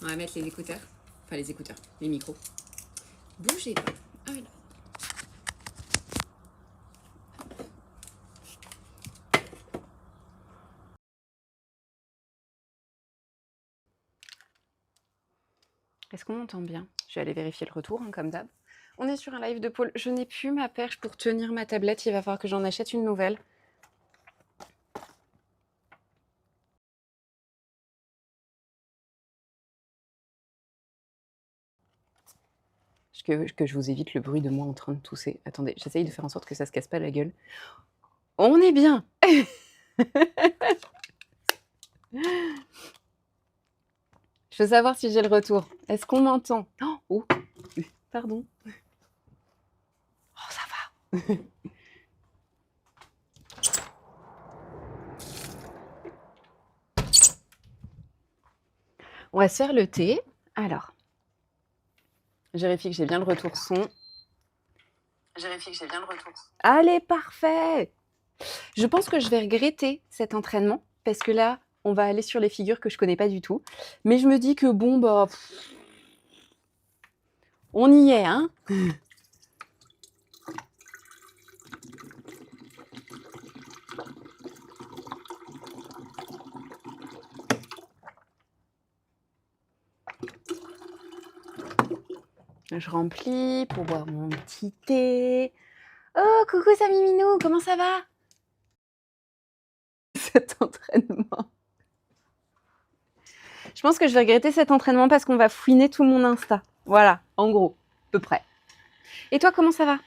On va mettre les écouteurs. Enfin, les écouteurs, les micros. Bougez pas. Alors. Est-ce qu'on m'entend bien? Je vais aller vérifier le retour, hein, comme d'hab. On est sur un live de Paul. Je n'ai plus ma perche pour tenir ma tablette. Il va falloir que j'en achète une nouvelle. Que je vous évite le bruit de moi en train de tousser. Attendez, j'essaye de faire en sorte que ça se casse pas la gueule. On est bien. Je veux savoir si j'ai le retour. Est-ce qu'on m'entend? Oh, pardon. Oh, ça va. On va se faire le thé. Alors, je vérifie que j'ai bien le retour son. Allez, parfait. Je pense que je vais regretter cet entraînement parce que là, on va aller sur les figures que je connais pas du tout. Mais je me dis que bon, bah, on y est, hein. Je remplis pour boire mon petit thé. Oh, coucou Samy Minou, comment ça va? Cet entraînement. Je pense que je vais regretter cet entraînement parce qu'on va fouiner tout mon Insta. Voilà, en gros, à peu près. Et toi, comment ça va?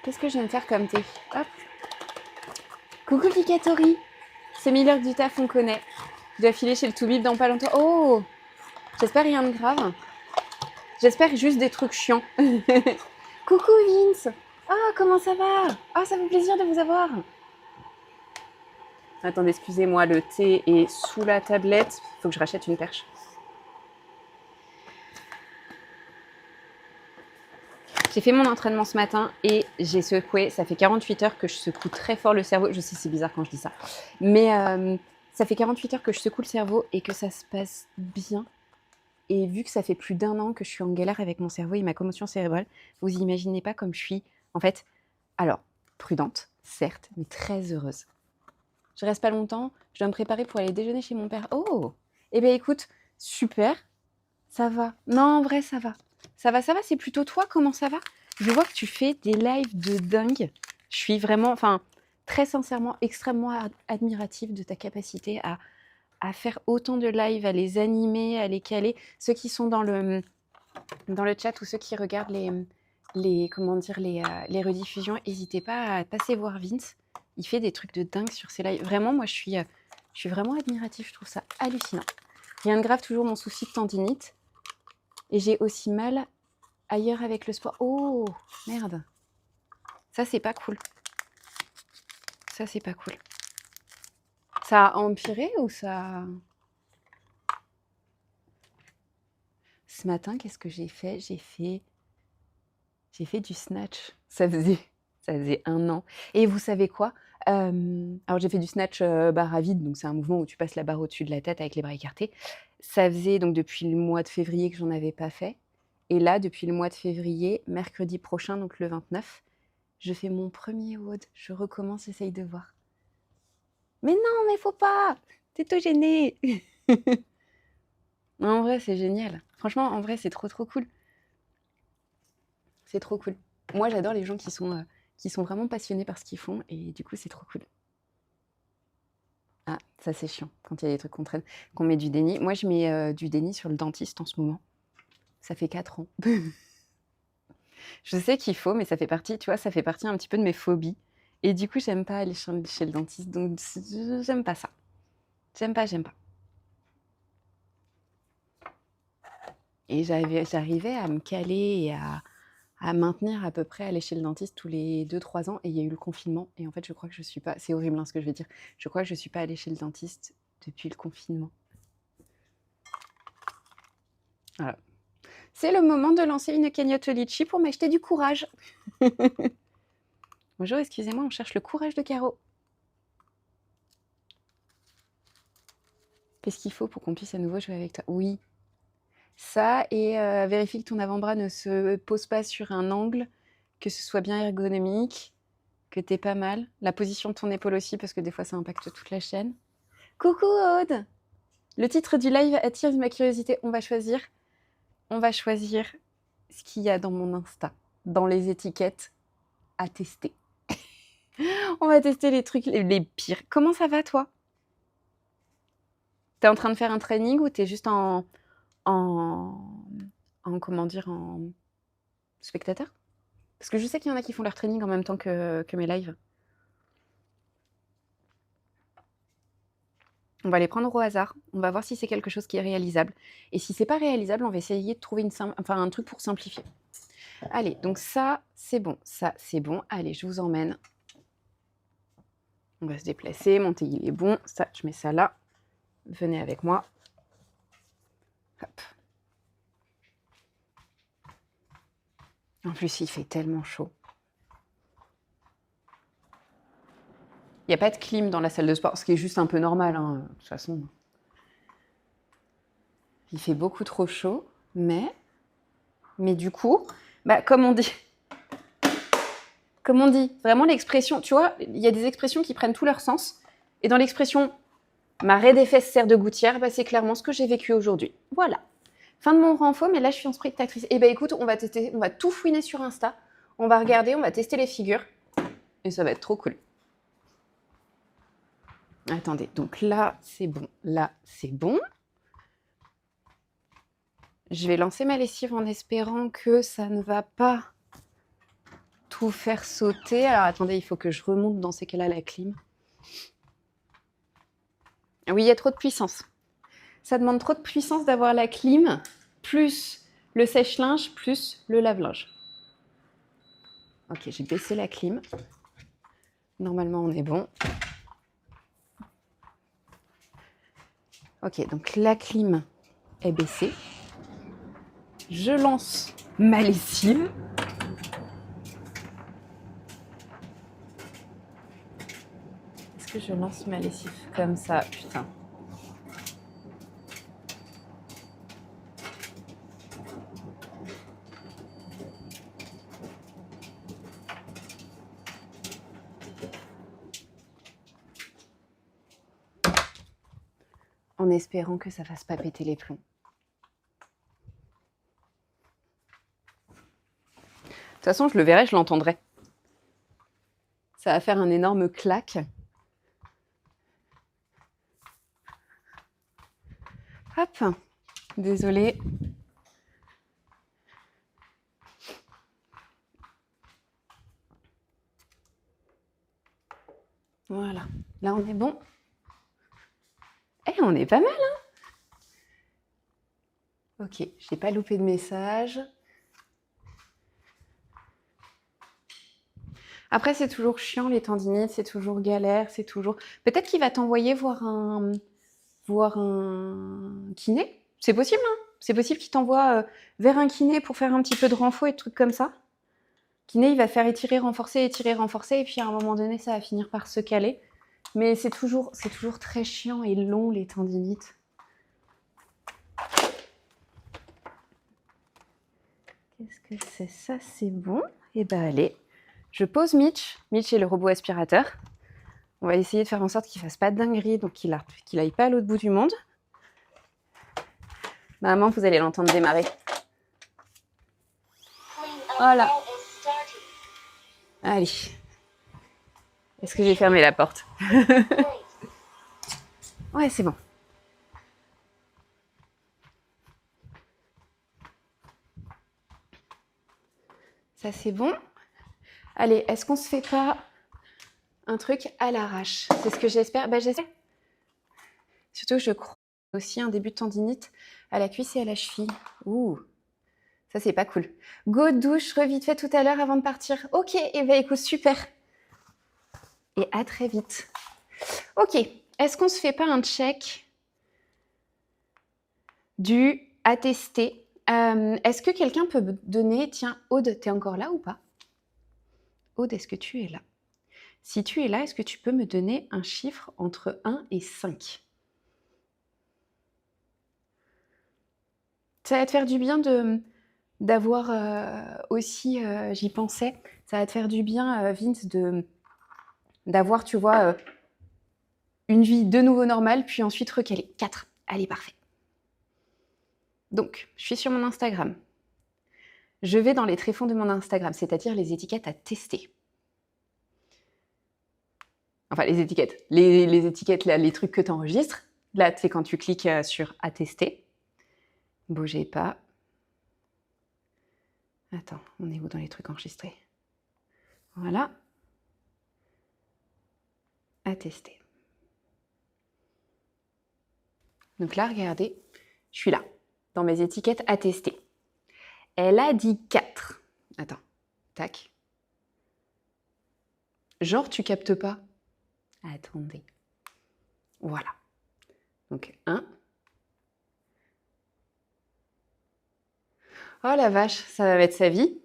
Qu'est-ce que je viens de faire comme thé? Hop. Coucou Pikatori. C'est Miller du taf, on connaît. Je dois filer chez le Toubib dans pas longtemps. Oh, j'espère rien de grave. J'espère juste des trucs chiants. Coucou Vince. Oh, comment ça va? Oh, ça fait plaisir de vous avoir. Attendez, excusez-moi, le thé est sous la tablette. Il faut que je rachète une perche. J'ai fait mon entraînement ce matin et j'ai secoué. Ça fait 48 heures que je secoue très fort le cerveau. Je sais, c'est bizarre quand je dis ça. Mais ça fait 48 heures que je secoue le cerveau et que ça se passe bien. Et vu que ça fait plus d'1 an que je suis en galère avec mon cerveau et ma commotion cérébrale, vous imaginez pas comme je suis, en fait, alors, prudente, certes, mais très heureuse. Je reste pas longtemps, je dois me préparer pour aller déjeuner chez mon père. Oh! Eh bien écoute, super, ça va. Non, en vrai, ça va. Ça va, c'est plutôt toi, comment ça va? Je vois que tu fais des lives de dingue. Je suis vraiment, enfin, très sincèrement, extrêmement admirative de ta capacité à faire autant de lives, à les animer, à les caler. Ceux qui sont dans le chat ou ceux qui regardent les rediffusions, n'hésitez pas à passer voir Vince. Il fait des trucs de dingue sur ses lives. Vraiment, moi, je suis vraiment admirative. Je trouve ça hallucinant. Rien de grave, toujours mon souci de tendinite. Et j'ai aussi mal ailleurs avec le sport. Oh, merde. Ça, c'est pas cool. Ça, c'est pas cool. Ça a empiré ou ça... Ce matin, qu'est-ce que j'ai fait? J'ai fait du snatch. Ça faisait 1 an. Et vous savez quoi? Alors j'ai fait du snatch barre à vide, donc c'est un mouvement où tu passes la barre au-dessus de la tête avec les bras écartés. Ça faisait donc depuis le mois de février que j'en avais pas fait. Et là, depuis le mois de février, mercredi prochain, donc le 29, je fais mon premier WOD. Je recommence, j'essaye de voir. Mais non, mais faut pas! T'es tout gêné. En vrai, c'est génial. Franchement, en vrai, c'est trop cool. C'est trop cool. Moi, j'adore les gens qui sont vraiment passionnés par ce qu'ils font et du coup, c'est trop cool. Ah, ça c'est chiant quand il y a des trucs qu'on traîne, qu'on met du déni. Moi, je mets du déni sur le dentiste en ce moment. Ça fait 4 ans. Je sais qu'il faut, mais ça fait partie, tu vois, ça fait partie un petit peu de mes phobies. Et du coup, j'aime pas aller chez le dentiste, donc j'aime pas ça. J'aime pas. Et j'arrivais à me caler et à maintenir à peu près aller chez le dentiste tous les 2-3 ans et il y a eu le confinement et en fait je crois que je suis pas, c'est horrible hein, ce que je vais dire, je crois que je suis pas allée chez le dentiste depuis le confinement. Voilà. C'est le moment de lancer une cagnotte litchi pour m'acheter du courage. Bonjour, excusez-moi, on cherche le courage de Caro. Qu'est-ce qu'il faut pour qu'on puisse à nouveau jouer avec toi? Oui, ça et vérifie que ton avant-bras ne se pose pas sur un angle, que ce soit bien ergonomique, que tu pas mal. La position de ton épaule aussi, parce que des fois, ça impacte toute la chaîne. Coucou Aude! Le titre du live attire ma curiosité. On va choisir ce qu'il y a dans mon Insta, dans les étiquettes à tester. On va tester les trucs les pires. Comment ça va, toi? T'es en train de faire un training ou t'es juste en comment dire, en spectateur? Parce que je sais qu'il y en a qui font leur training en même temps que mes lives. On va les prendre au hasard. On va voir si c'est quelque chose qui est réalisable. Et si c'est pas réalisable, on va essayer de trouver un truc pour simplifier. Allez, donc ça, c'est bon. Ça, c'est bon. Allez, je vous emmène. On va se déplacer. Mon thé, il est bon. Ça, je mets ça là. Venez avec moi. Hop. En plus, il fait tellement chaud. Il n'y a pas de clim dans la salle de sport, ce qui est juste un peu normal, hein, de toute façon. Il fait beaucoup trop chaud, mais du coup, comme on dit, vraiment l'expression, tu vois, il y a des expressions qui prennent tout leur sens. Et dans l'expression « ma raie des fesses sert de gouttière », c'est clairement ce que j'ai vécu aujourd'hui. Voilà. Fin de mon renfo, mais là, je suis en spectatrice. Et écoute, on va tester, on va tout fouiner sur Insta. On va regarder, on va tester les figures. Et ça va être trop cool. Attendez, donc là, c'est bon. Là, c'est bon. Je vais lancer ma lessive en espérant que ça ne va pas tout faire sauter. Alors, attendez, il faut que je remonte dans ces cas-là la clim. Oui, il y a trop de puissance. Ça demande trop de puissance d'avoir la clim, plus le sèche-linge, plus le lave-linge. Ok, j'ai baissé la clim. Normalement, on est bon. Ok, donc la clim est baissée. Je lance ma lessive. Est-ce que je lance ma lessive comme ça? Putain. En espérant que ça fasse pas péter les plombs. De toute façon, je le verrai, je l'entendrai. Ça va faire un énorme clac. Hop, désolée. Voilà, là on est bon. Eh, on est pas mal, hein? Ok, j'ai pas loupé de message. Après, c'est toujours chiant, les tendinites, c'est toujours galère, c'est toujours... Peut-être qu'il va t'envoyer voir un kiné. C'est possible, hein? C'est possible qu'il t'envoie vers un kiné pour faire un petit peu de renfo et de trucs comme ça. Kiné, il va faire étirer, renforcer, et puis à un moment donné, ça va finir par se caler. Mais c'est toujours très chiant et long, les tendinites. Qu'est-ce que c'est? Ça, c'est bon. Eh ben, allez. Je pose Mitch. Mitch est le robot aspirateur. On va essayer de faire en sorte qu'il fasse pas de dinguerie, donc qu'il aille pas à l'autre bout du monde. Maman, vous allez l'entendre démarrer. Voilà. Allez. Est-ce que j'ai fermé la porte? Ouais, c'est bon. Ça, c'est bon. Allez, est-ce qu'on se fait pas un truc à l'arrache? C'est ce que j'espère. J'espère. Surtout que je crois aussi un début de tendinite à la cuisse et à la cheville. Ouh, ça, c'est pas cool. Go douche, revite fait tout à l'heure avant de partir. Ok, et écoute, super. Et à très vite. Ok, est-ce qu'on se fait pas un check du attesté? Est-ce que quelqu'un peut me donner... Tiens, Aude, t'es encore là ou pas? Aude, est-ce que tu es là? Si tu es là, est-ce que tu peux me donner un chiffre entre 1 et 5? Ça va te faire du bien d'avoir aussi, j'y pensais, ça va te faire du bien, Vince, d'avoir, tu vois, une vie de nouveau normale, puis ensuite recaler. 4. Allez, parfait. Donc, je suis sur mon Instagram. Je vais dans les tréfonds de mon Instagram, c'est-à-dire les étiquettes à tester. Enfin, les étiquettes. Les étiquettes, là, les trucs que tu enregistres. Là, c'est quand tu cliques sur « À tester ». Bougez pas. Attends, on est où dans les trucs enregistrés? Voilà. À tester. Donc là, regardez, je suis là, dans mes étiquettes à tester. Elle a dit 4. Attends, tac. Genre, tu captes pas? Attendez. Voilà. Donc, 1. Oh la vache, ça va mettre sa vie.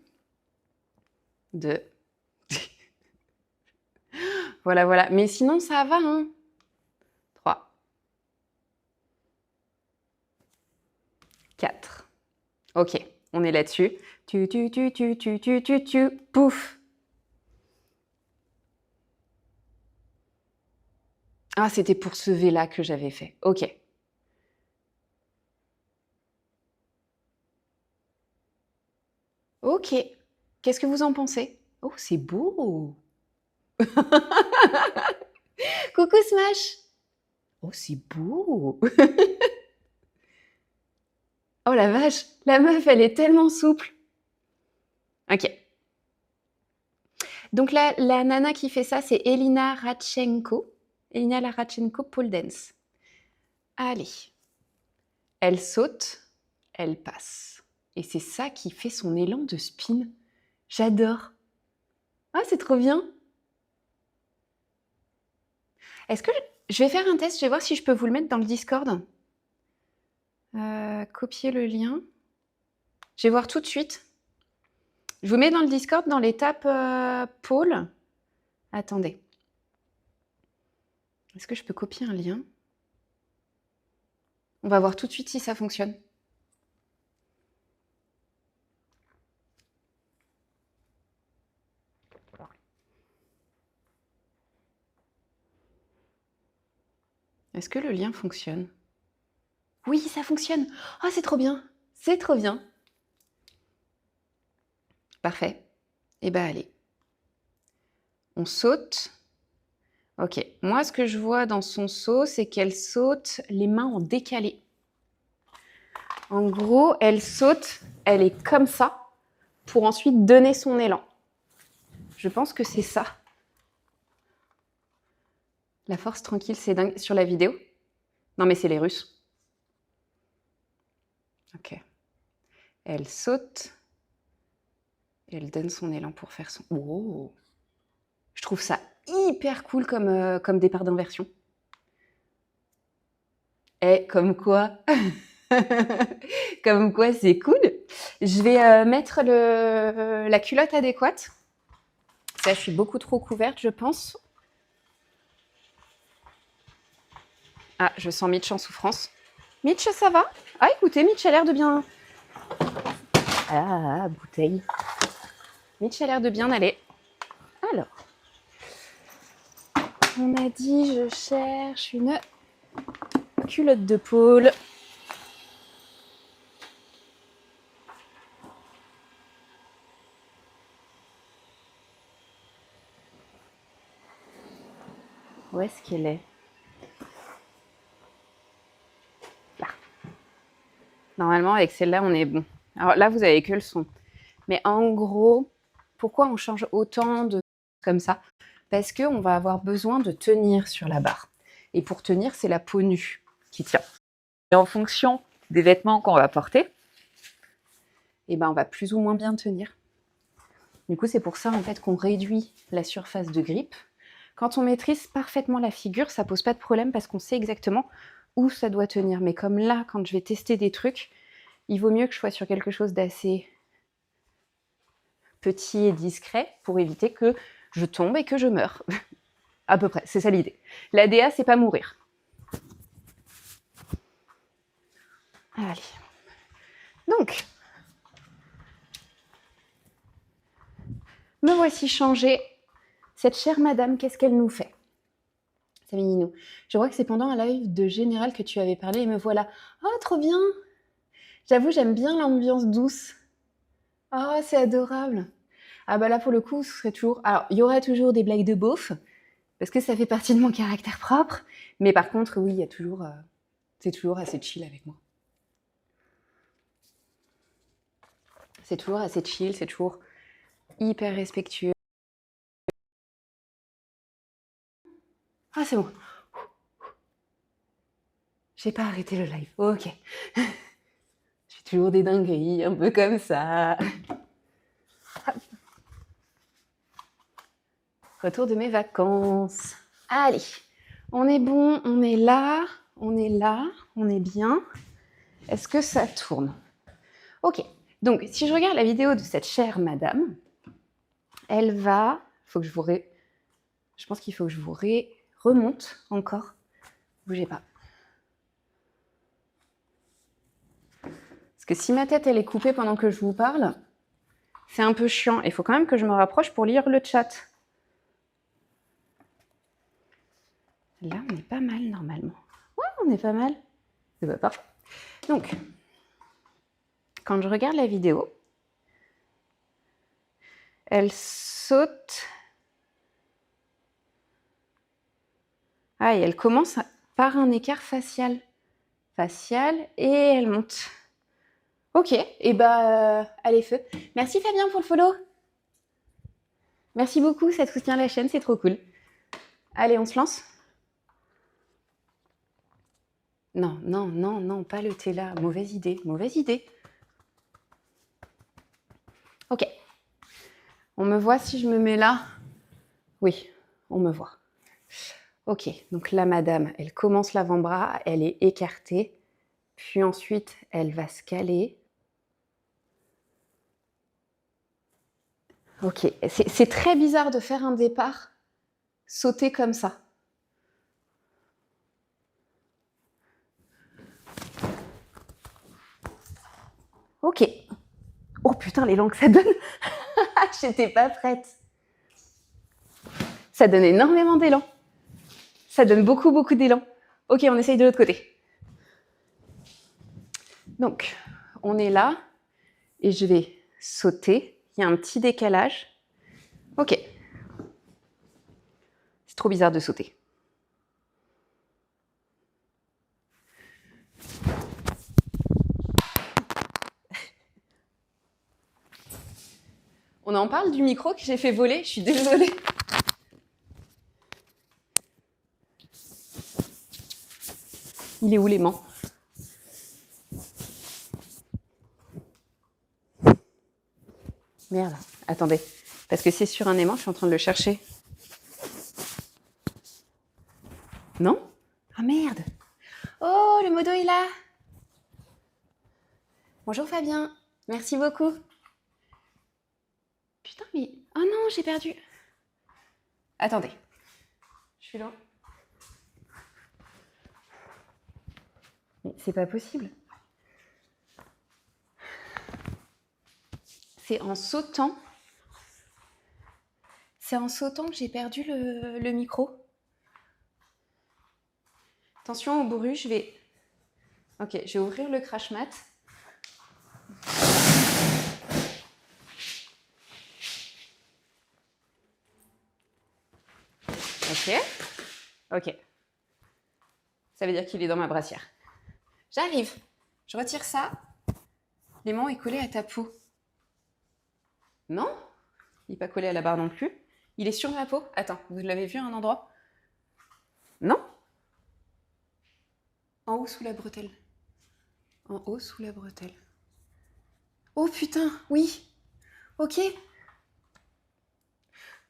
2. Voilà, voilà. Mais sinon, ça va, hein. 3. 4. Ok, on est là-dessus. Pouf. Ah, c'était pour ce V-là que j'avais fait. Ok. Ok. Qu'est-ce que vous en pensez? Oh, c'est beau. Coucou Smash. Oh, c'est beau. Oh la vache, la meuf, elle est tellement souple. Ok. Donc la nana qui fait ça, c'est Elina Radchenko. Elina Radchenko pole dance. Allez. Elle saute, elle passe. Et c'est ça qui fait son élan de spin. J'adore. Ah, c'est trop bien. Est-ce que je vais faire un test, je vais voir si je peux vous le mettre dans le Discord. Copier le lien. Je vais voir tout de suite. Je vous mets dans le Discord, dans l'étape pôle. Attendez. Est-ce que je peux copier un lien? On va voir tout de suite si ça fonctionne. Est-ce que le lien fonctionne? Oui, ça fonctionne. Ah, c'est trop bien. C'est trop bien. Parfait. Eh bien, allez. On saute. Ok. Moi, ce que je vois dans son saut, c'est qu'elle saute les mains en décalé. En gros, elle saute, elle est comme ça, pour ensuite donner son élan. Je pense que c'est ça. La force tranquille, c'est dingue. Sur la vidéo? Non, mais c'est les Russes. Ok. Elle saute. Et elle donne son élan pour faire son... Oh. Je trouve ça hyper cool comme départ d'inversion. Et comme quoi... Comme quoi, c'est cool. Je vais mettre la culotte adéquate. Ça, je suis beaucoup trop couverte, je pense. Ah, je sens Mitch en souffrance. Mitch, ça va? Ah, écoutez, Mitch a l'air de bien... Ah, bouteille. Mitch a l'air de bien aller. Alors, on a dit, je cherche une culotte de pôle. Où est-ce qu'elle est? Là. Normalement, avec celle-là, on est bon. Alors là, vous avez que le son. Mais en gros, pourquoi on change autant de comme ça? Parce qu'on va avoir besoin de tenir sur la barre. Et pour tenir, c'est la peau nue qui tient. Et en fonction des vêtements qu'on va porter, eh ben, on va plus ou moins bien tenir. Du coup, c'est pour ça en fait qu'on réduit la surface de grippe. Quand on maîtrise parfaitement la figure, ça pose pas de problème parce qu'on sait exactement où ça doit tenir. Mais comme là, quand je vais tester des trucs, il vaut mieux que je sois sur quelque chose d'assez petit et discret pour éviter que je tombe et que je meure. À peu près, c'est ça l'idée. L'ADA, c'est pas mourir. Allez. Donc, me voici changée. Cette chère madame, qu'est-ce qu'elle nous fait? Ninou. Je crois que c'est pendant un live de Général que tu avais parlé et me voilà. Oh, trop bien! J'avoue, j'aime bien l'ambiance douce. Oh, c'est adorable. Ah bah là, pour le coup, ce serait toujours... Alors, il y aura toujours des blagues de beauf, parce que ça fait partie de mon caractère propre. Mais par contre, oui, il y a toujours... c'est toujours assez chill avec moi. C'est toujours assez chill, c'est toujours hyper respectueux. Ah, c'est bon. J'ai pas arrêté le live. Ok. Je fais toujours des dingueries, un peu comme ça. Retour de mes vacances. Allez, on est bon, on est là, on est là, on est bien. Est-ce que ça tourne? Ok, donc si je regarde la vidéo de cette chère madame, elle va... Je pense qu'il faut que je vous remonte encore. Bougez pas. Parce que si ma tête elle est coupée pendant que je vous parle, c'est un peu chiant. Il faut quand même que je me rapproche pour lire le chat. Là, on est pas mal normalement. Ouais, on est pas mal. C'est pas parfait. Donc, quand je regarde la vidéo, elle saute. Ah, et elle commence par un écart facial. Facial, et elle monte. Ok, et bah, allez, feu. Merci Fabien pour le follow. Merci beaucoup, ça te soutient la chaîne, c'est trop cool. Allez, on se lance? Non, non, non, non, pas le thé là. Mauvaise idée, mauvaise idée. Ok. On me voit si je me mets là? Oui, on me voit. Ok, donc la madame, elle commence l'avant-bras, elle est écartée, puis ensuite, elle va se caler. Ok, c'est très bizarre de faire un départ sauter comme ça. Ok. Oh putain, l'élan que ça donne. J'étais pas prête. Ça donne énormément d'élan. Ça donne beaucoup, beaucoup d'élan. Ok, on essaye de l'autre côté. Donc, on est là et je vais sauter. Il y a un petit décalage. Ok. C'est trop bizarre de sauter. On en parle du micro que j'ai fait voler, je suis désolée. Il est où l'aimant? Merde, attendez. Parce que c'est sur un aimant, je suis en train de le chercher. Non? Ah merde! Oh, le modo est là! Bonjour Fabien, merci beaucoup. Putain, mais... Oh non, j'ai perdu. Attendez. Je suis là. Mais c'est pas possible. C'est en sautant. C'est en sautant que j'ai perdu le micro. Attention au bruit, je vais... Ok, je vais ouvrir le crash mat. Ok. Ok. Ça veut dire qu'il est dans ma brassière. J'arrive. Je retire ça. L'aimant est collé à ta peau. Non? Il n'est pas collé à la barre non plus. Il est sur ma peau. Attends, vous l'avez vu à un endroit? Non? En haut sous la bretelle. En haut sous la bretelle. Oh putain, oui. Ok.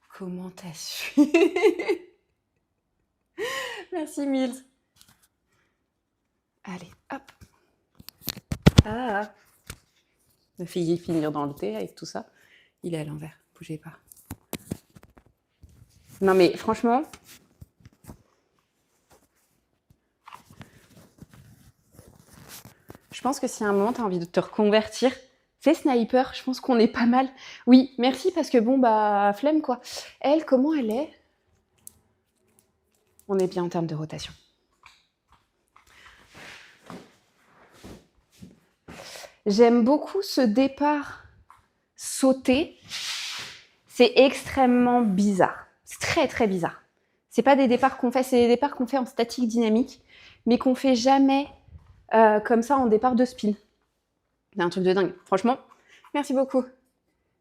Comment t'as su? Merci Mills. Allez, hop. Ah. Me fait finir dans le thé avec tout ça. Il est à l'envers. Bougez pas. Non mais franchement... Je pense que si à un moment, tu as envie de te reconvertir, fais sniper, je pense qu'on est pas mal. Oui, merci, parce que bon, bah, flemme, quoi. Elle, comment elle est? On est bien en termes de rotation. J'aime beaucoup ce départ sauté. C'est extrêmement bizarre. C'est très, très bizarre. C'est pas des départs qu'on fait, c'est des départs qu'on fait en statique dynamique, mais qu'on fait jamais comme ça en départ de spin. C'est un truc de dingue. Franchement, merci beaucoup.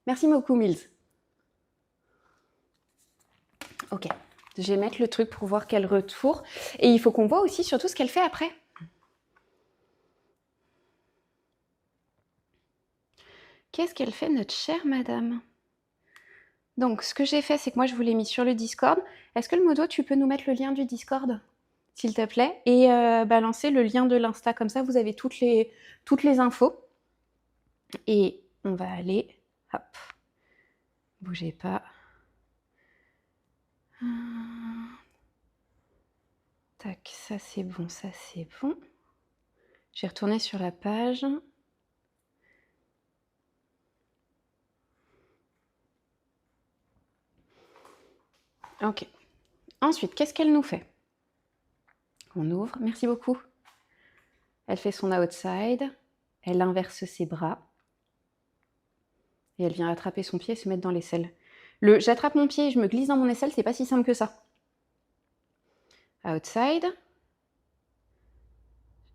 Merci beaucoup, Mills. Ok. Je vais mettre le truc pour voir quel retour. Et il faut qu'on voit aussi surtout ce qu'elle fait après. Qu'est-ce qu'elle fait, notre chère madame? Donc, ce que j'ai fait, c'est que moi, je vous l'ai mis sur le Discord. Est-ce que le modo, tu peux nous mettre le lien du Discord, s'il te plaît, et balancer le lien de l'Insta, comme ça, vous avez toutes les infos. Et on va aller... Hop. Bougez pas. Tac, ça c'est bon, ça c'est bon. Je vais retourner sur la page. Ok. Ensuite, qu'est-ce qu'elle nous fait? On ouvre. Merci beaucoup. Elle fait son outside. Elle inverse ses bras. Et elle vient attraper son pied et se mettre dans l'aisselle. Le j'attrape mon pied et je me glisse dans mon aisselle, c'est pas si simple que ça. Outside.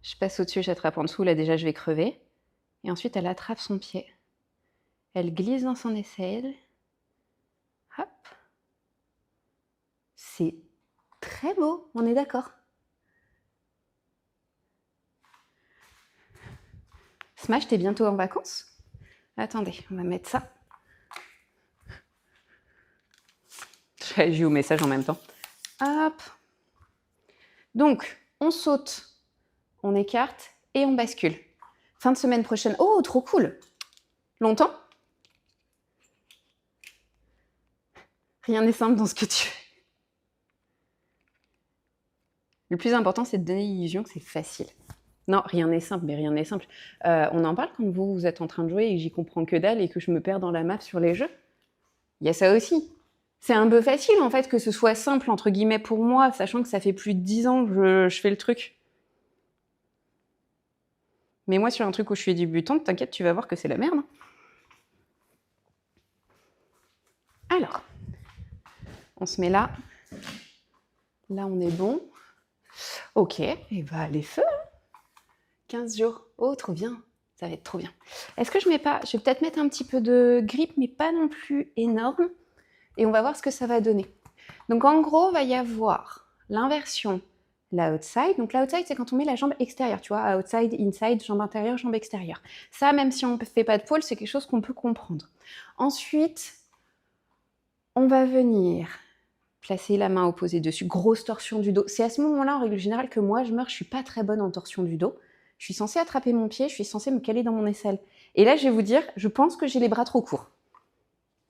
Je passe au-dessus, j'attrape en dessous. Là, déjà, je vais crever. Et ensuite, elle attrape son pied. Elle glisse dans son aisselle. Hop. C'est très beau, on est d'accord. Smash, t'es bientôt en vacances? Attendez, on va mettre ça. Je réagis au message en même temps. Hop. Donc, on saute, on écarte et on bascule. Fin de semaine prochaine. Oh, trop cool! Longtemps? Rien n'est simple dans ce que tu fais. Le plus important, c'est de donner l'illusion que c'est facile. Non, rien n'est simple, mais rien n'est simple. On en parle quand vous êtes en train de jouer et que j'y comprends que dalle et que je me perds dans la map sur les jeux. Il y a ça aussi. C'est un peu facile, en fait, que ce soit simple, entre guillemets, pour moi, sachant que ça fait plus de 10 ans que je fais le truc. Mais moi, sur un truc où je suis débutante, t'inquiète, tu vas voir que c'est la merde. Alors, on se met là. Là, on est bon. Ok, et bah, les feux. 15 jours. Oh, trop bien. Ça va être trop bien. Est-ce que je mets pas... Je vais peut-être mettre un petit peu de grippe, mais pas non plus énorme. Et on va voir ce que ça va donner. Donc, en gros, il va y avoir l'inversion, l'outside. Donc, l'outside, c'est quand on met la jambe extérieure. Tu vois, outside, inside, jambe intérieure, jambe extérieure. Ça, même si on ne fait pas de pôle, c'est quelque chose qu'on peut comprendre. Ensuite, on va venir placer la main opposée dessus. Grosse torsion du dos. C'est à ce moment-là, en règle générale, que moi, je meurs. Je suis pas très bonne en torsion du dos. Je suis censée attraper mon pied, je suis censée me caler dans mon aisselle. Et là, je vais vous dire, je pense que j'ai les bras trop courts.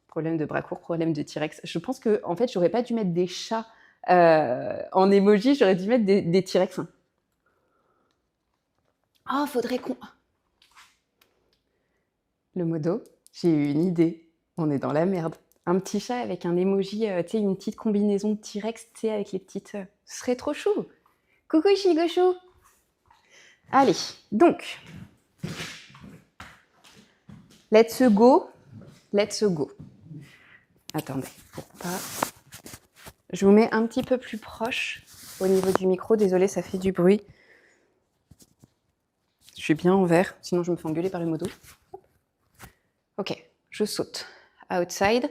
Problème de bras courts, problème de T-Rex. Je pense que, en fait, j'aurais pas dû mettre des chats en emoji, j'aurais dû mettre des T-Rex. Oh, faudrait qu'on... Le modo, j'ai eu une idée. On est dans la merde. Un petit chat avec un emoji, tu sais, une petite combinaison de T-Rex, tu sais, avec les petites... Ce serait trop chou. Coucou, Chigochou. Allez, donc... Let's go. Let's go. Attendez, pour pas... Je vous mets un petit peu plus proche au niveau du micro. Désolée, ça fait du bruit. Je suis bien en vert, sinon je me fais engueuler par le modo. Ok, je saute. Outside.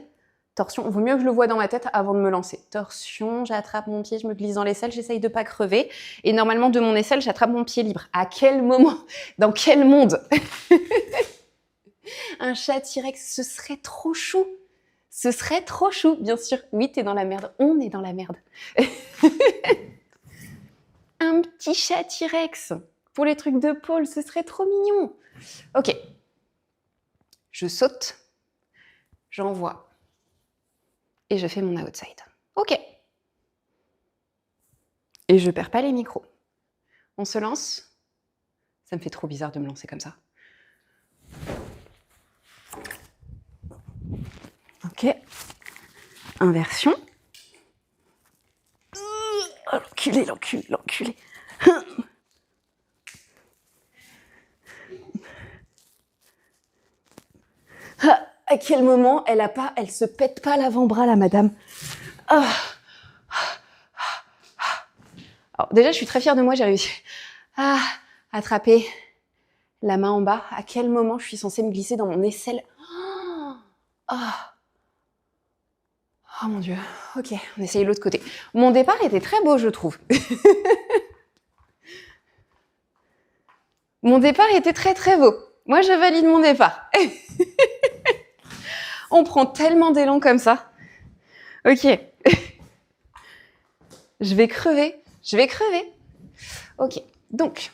Torsion. Vaut mieux que je le voie dans ma tête avant de me lancer. Torsion, j'attrape mon pied, je me glisse dans l'aisselle, j'essaye de pas crever. Et normalement, de mon aisselle, j'attrape mon pied libre. À quel moment? Dans quel monde? Un chat T-Rex, ce serait trop chou. Ce serait trop chou, bien sûr. Oui, t'es dans la merde. On est dans la merde. Un petit chat T-Rex. Pour les trucs de pôle, ce serait trop mignon. Ok. Je saute. J'envoie. Et je fais mon outside. Ok. Et je perds pas les micros. On se lance. Ça me fait trop bizarre de me lancer comme ça. Ok. Inversion. Oh, l'enculé, l'enculé, l'enculé. Ah, à quel moment elle se pète pas l'avant-bras, la madame. Ah. Alors, déjà, je suis très fière de moi, j'ai réussi à attraper la main en bas. À quel moment je suis censée me glisser dans mon aisselle? Oh. Oh mon Dieu. Ok, on essaye l'autre côté. Mon départ était très beau, je trouve. Mon départ était très très beau. Moi, je valide mon départ. On prend tellement d'élan comme ça. Ok. Je vais crever. Je vais crever. Ok. Donc,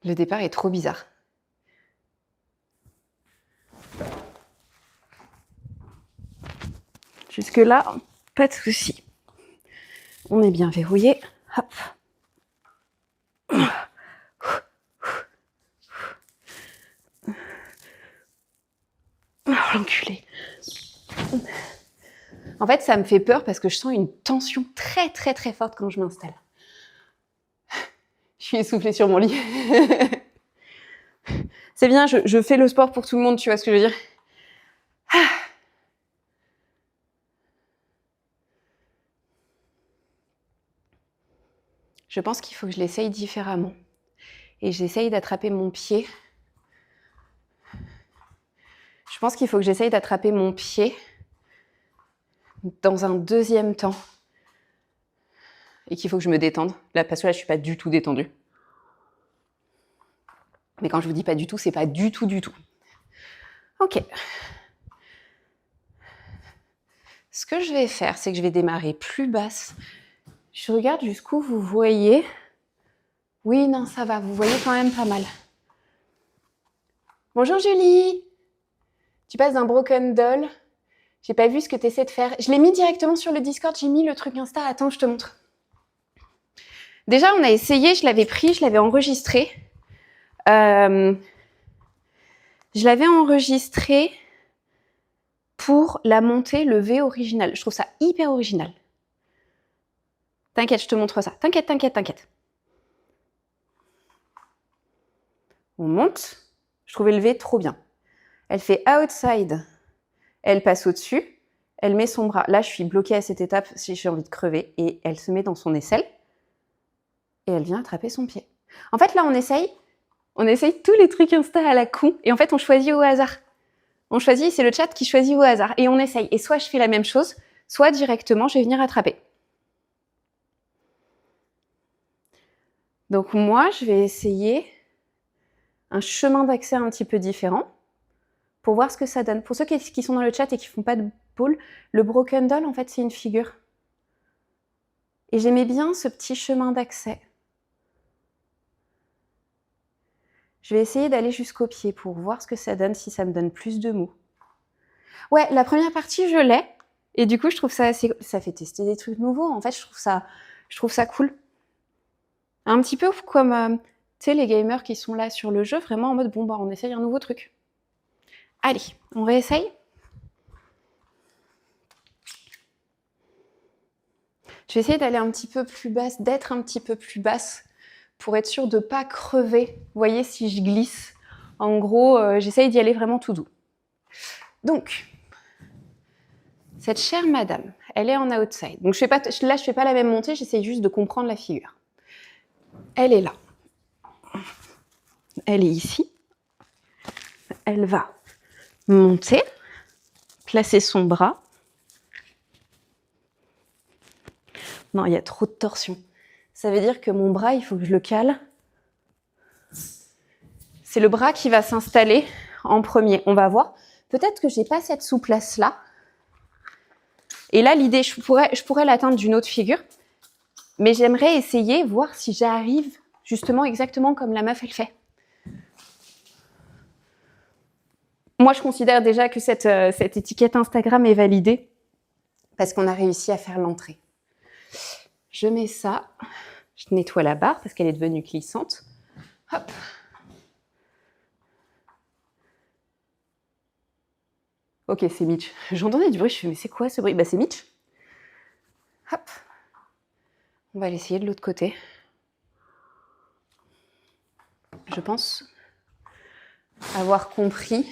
le départ est trop bizarre. Jusque-là, pas de souci. On est bien verrouillé. Hop. Oh, l'enculé. En fait, ça me fait peur parce que je sens une tension très très très forte quand je m'installe. Je suis essoufflée sur mon lit. C'est bien, je fais le sport pour tout le monde, tu vois ce que je veux dire? Je pense qu'il faut que je l'essaye différemment. Et j'essaye d'attraper mon pied. Je pense qu'il faut que j'essaye d'attraper mon pied dans un deuxième temps. Et qu'il faut que je me détende. Là, parce que là, je suis pas du tout détendue. Mais quand je vous dis pas du tout, c'est pas du tout, du tout. Ok. Ce que je vais faire, c'est que je vais démarrer plus basse. Je regarde jusqu'où vous voyez. Oui, non, ça va. Vous voyez quand même pas mal. Bonjour Julie. Tu passes d'un broken doll. J'ai pas vu ce que tu essaies de faire. Je l'ai mis directement sur le Discord. J'ai mis le truc Insta. Attends, je te montre. Déjà, on a essayé. Je l'avais pris. Je l'avais enregistré. Je l'avais enregistré pour la montée levée originale. Je trouve ça hyper original. T'inquiète, je te montre ça. T'inquiète, t'inquiète, t'inquiète. On monte. Je trouvais le V trop bien. Elle fait outside. Elle passe au-dessus. Elle met son bras. Là, je suis bloquée à cette étape si j'ai envie de crever. Et elle se met dans son aisselle. Et elle vient attraper son pied. En fait, là, on essaye tous les trucs Insta à la con. Et en fait, on choisit au hasard. On choisit, c'est le chat qui choisit au hasard. Et on essaye. Et soit je fais la même chose, soit directement, je vais venir attraper. Donc moi, je vais essayer un chemin d'accès un petit peu différent pour voir ce que ça donne. Pour ceux qui sont dans le chat et qui font pas de boule, le broken doll, en fait, c'est une figure. Et j'aimais bien ce petit chemin d'accès. Je vais essayer d'aller jusqu'au pied pour voir ce que ça donne, si ça me donne plus de mou. Ouais, la première partie, je l'ai. Et du coup, je trouve ça assez... Ça fait tester des trucs nouveaux. En fait, je trouve ça cool. Un petit peu comme, tu sais, les gamers qui sont là sur le jeu, vraiment en mode, bon, bah, on essaye un nouveau truc. Allez, on réessaye. Je vais essayer d'aller un petit peu plus basse, d'être un petit peu plus basse pour être sûre de ne pas crever. Vous voyez, si je glisse, en gros, j'essaye d'y aller vraiment tout doux. Donc, cette chère madame, elle est en outside. Donc, là, je ne fais pas la même montée, j'essaye juste de comprendre la figure. Elle est là. Elle est ici. Elle va monter, placer son bras. Non, il y a trop de torsion. Ça veut dire que mon bras, il faut que je le cale. C'est le bras qui va s'installer en premier. On va voir. Peut-être que je n'ai pas cette souplesse-là. Et là, l'idée, je pourrais l'atteindre d'une autre figure. Mais j'aimerais essayer, voir si j'arrive justement exactement comme la meuf, elle fait. Moi, je considère déjà que cette étiquette Instagram est validée parce qu'on a réussi à faire l'entrée. Je mets ça. Je nettoie la barre parce qu'elle est devenue glissante. Hop. Ok, c'est Mitch. J'entendais du bruit, je fais, mais c'est quoi ce bruit? Bah, c'est Mitch. Hop. On va l'essayer de l'autre côté. Je pense avoir compris.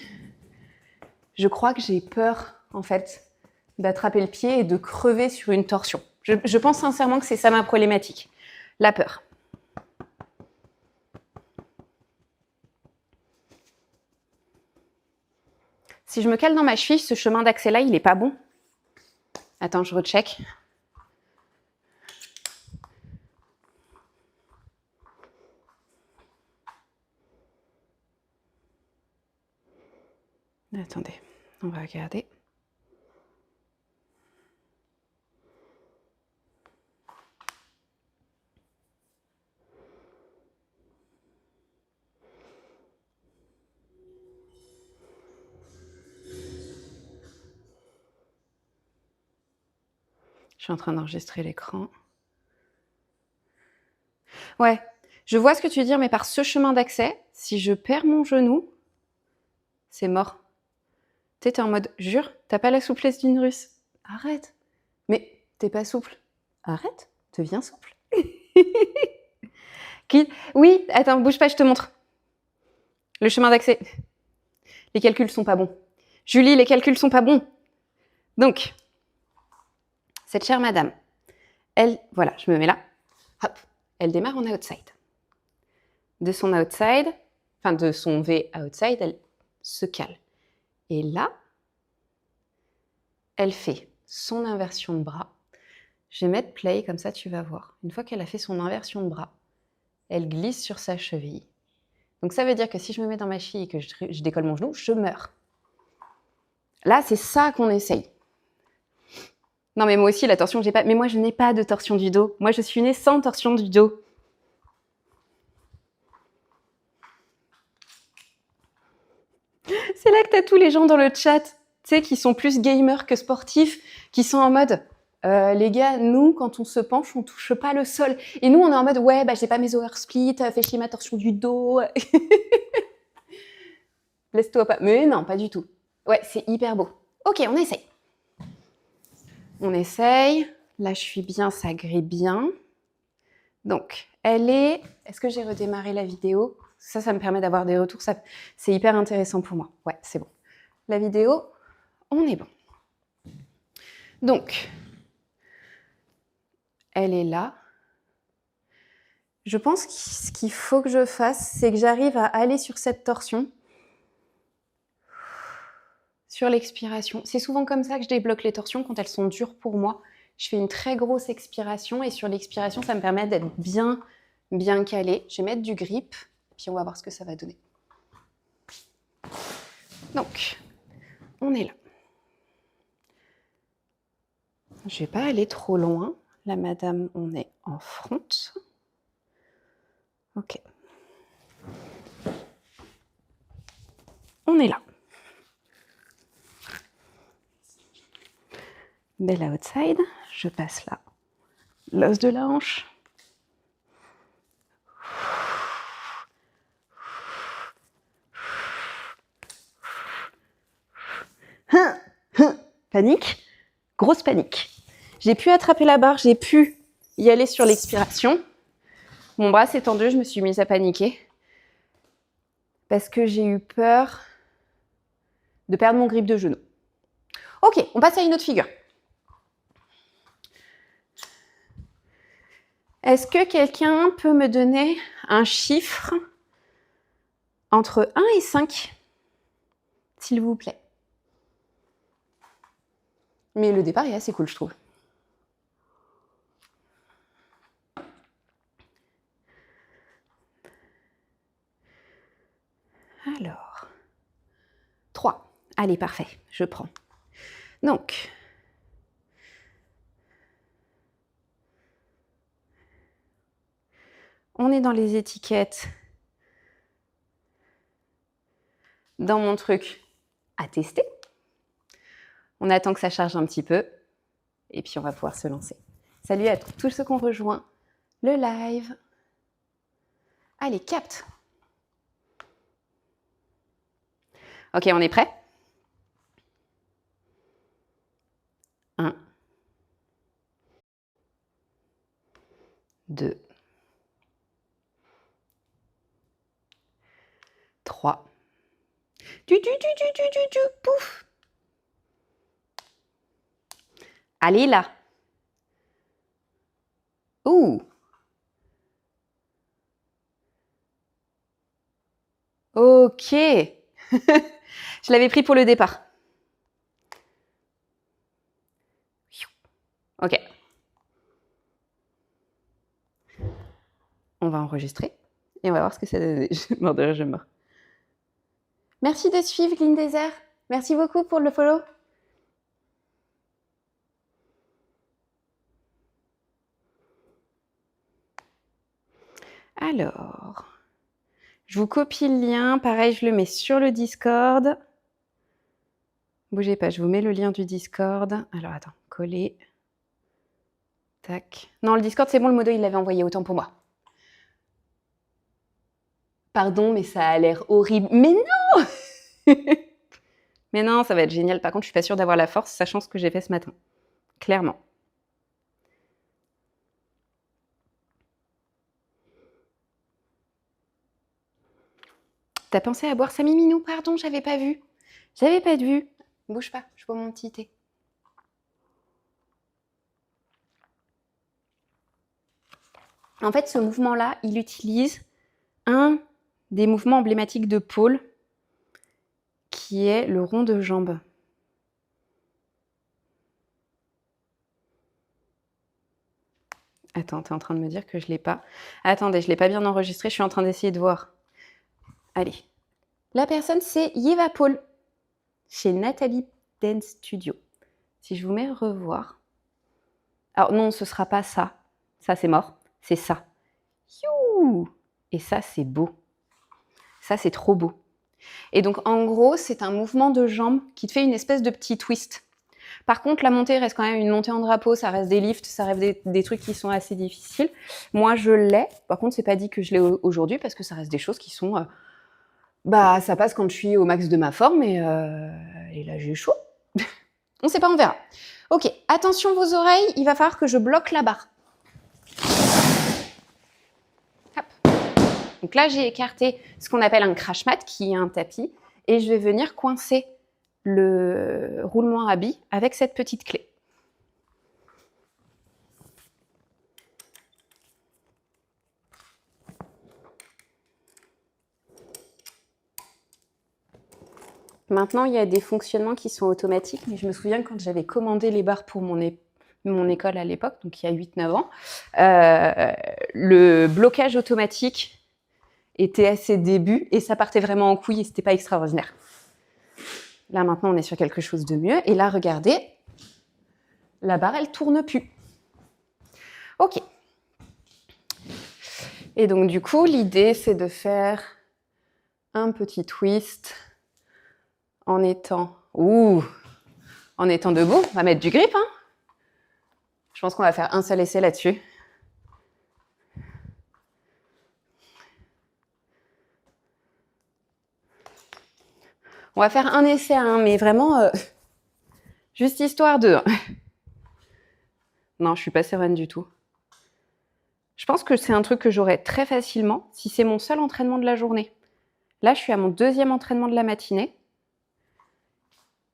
Je crois que j'ai peur, en fait, d'attraper le pied et de crever sur une torsion. Je pense sincèrement que c'est ça ma problématique. La peur. Si je me cale dans ma cheville, ce chemin d'accès-là, il n'est pas bon. Attends, je recheck. Attendez, on va regarder. Je suis en train d'enregistrer l'écran. Ouais, je vois ce que tu veux dire, mais par ce chemin d'accès, si je perds mon genou, c'est mort. Tu sais, t'es en mode, jure, t'as pas la souplesse d'une russe. Arrête. Mais t'es pas souple. Arrête, deviens souple. Oui, attends, bouge pas, je te montre. Le chemin d'accès. Les calculs sont pas bons. Julie, les calculs sont pas bons. Donc, cette chère madame, elle, voilà, je me mets là. Hop, elle démarre en outside. De son outside, enfin de son V outside, elle se cale. Et là, elle fait son inversion de bras. Je vais mettre play, comme ça tu vas voir. Une fois qu'elle a fait son inversion de bras, elle glisse sur sa cheville. Donc ça veut dire que si je me mets dans ma cheville et que je décolle mon genou, je meurs. Là, c'est ça qu'on essaye. Non, mais moi aussi, la torsion que j'ai pas... Mais moi, je n'ai pas de torsion du dos. Moi, je suis née sans torsion du dos. C'est là que tu as tous les gens dans le chat, tu sais, qui sont plus gamers que sportifs, qui sont en mode... les gars, nous, quand on se penche, on touche pas le sol. Et nous, on est en mode, ouais, bah, j'ai pas mes over splits, fait chier ma torsion du dos. Laisse-toi pas. Mais non, pas du tout. Ouais, c'est hyper beau. Ok, on essaye. On essaye. Là, je suis bien, ça grille bien. Donc, elle est... Est-ce que j'ai redémarré la vidéo? Ça me permet d'avoir des retours. C'est hyper intéressant pour moi. Ouais, c'est bon. La vidéo, on est bon. Donc, elle est là. Je pense que ce qu'il faut que je fasse, c'est que j'arrive à aller sur cette torsion. Sur l'expiration. C'est souvent comme ça que je débloque les torsions quand elles sont dures pour moi. Je fais une très grosse expiration et sur l'expiration, ça me permet d'être bien calée. Je vais mettre du grip, puis on va voir ce que ça va donner. Donc, on est là. Je vais pas aller trop loin. Là, madame, on est en front. Ok. On est là. Belle outside. Je passe là. L'os de la hanche. Panique. Grosse panique. J'ai pu attraper la barre, j'ai pu y aller sur l'expiration. Mon bras s'est tendu, je me suis mise à paniquer. Parce que j'ai eu peur de perdre mon grip de genou. Ok, on passe à une autre figure. Est-ce que quelqu'un peut me donner un chiffre entre 1 et 5, s'il vous plaît? Mais le départ est assez cool, je trouve. Alors, 3. Allez, parfait, je prends. Donc, on est dans les étiquettes, dans mon truc à tester. On attend que ça charge un petit peu et puis on va pouvoir se lancer. Salut à tous ceux qu'on rejoint. le live. Allez, capte. Ok, on est prêt? 1, 2, 3. Pouf. Allez là. Ouh. Ok. Je l'avais pris pour le départ. Ok. On va enregistrer et on va voir ce que ça donne. Je meurs de rire, je meurs. Merci de suivre Clean Desert. Merci beaucoup pour le follow. Alors, je vous copie le lien. Pareil, je le mets sur le Discord. Bougez pas, je vous mets le lien du Discord. Alors, attends, coller. Tac. Non, le Discord, c'est bon, le modo, il l'avait envoyé, autant pour moi. Pardon, mais ça a l'air horrible. Mais non. Mais non, ça va être génial. Par contre, je suis pas sûre d'avoir la force, sachant ce que j'ai fait ce matin. Clairement. T'as pensé à boire ça, Miminou? Pardon, j'avais pas vu. J'avais pas vu. Bouge pas, je bois mon petit thé. En fait, ce mouvement-là, il utilise un des mouvements emblématiques de Paul, qui est le rond de jambe. Attends, t'es en train de me dire que je l'ai pas. Attendez, je l'ai pas bien enregistré, je suis en train d'essayer de voir. Allez. La personne, c'est Yeva Paul, chez Nathalie Dance Studio. Si je vous mets revoir. Alors non, ce sera pas ça. Ça, c'est mort. C'est ça. Youh! Et ça, c'est beau. Ça, c'est trop beau. Et donc, en gros, c'est un mouvement de jambe qui te fait une espèce de petit twist. Par contre, la montée reste quand même une montée en drapeau, ça reste des lifts, ça reste des trucs qui sont assez difficiles. Moi, je l'ai. Par contre, c'est pas dit que je l'ai aujourd'hui parce que ça reste des choses qui sont... ça passe quand je suis au max de ma forme et là, j'ai chaud. On sait pas, on verra. Ok, attention vos oreilles, il va falloir que je bloque la barre. Hop. Donc là, j'ai écarté ce qu'on appelle un crash mat, qui est un tapis, et je vais venir coincer le roulement à billes avec cette petite clé. Maintenant, il y a des fonctionnements qui sont automatiques, mais je me souviens quand j'avais commandé les barres pour mon école à l'époque, donc il y a 8-9 ans, le blocage automatique était à ses débuts et ça partait vraiment en couille et c'était pas extraordinaire. Là, maintenant, on est sur quelque chose de mieux. Et là, regardez, la barre, elle tourne plus. Ok. Et donc, du coup, l'idée, c'est de faire un petit twist en étant debout. On va mettre du grip, hein. Je pense qu'on va faire un seul essai là-dessus. On va faire un essai, hein, mais vraiment, juste histoire de... Non, je suis pas sereine du tout. Je pense que c'est un truc que j'aurai très facilement si c'est mon seul entraînement de la journée. Là, je suis à mon 2e entraînement de la matinée.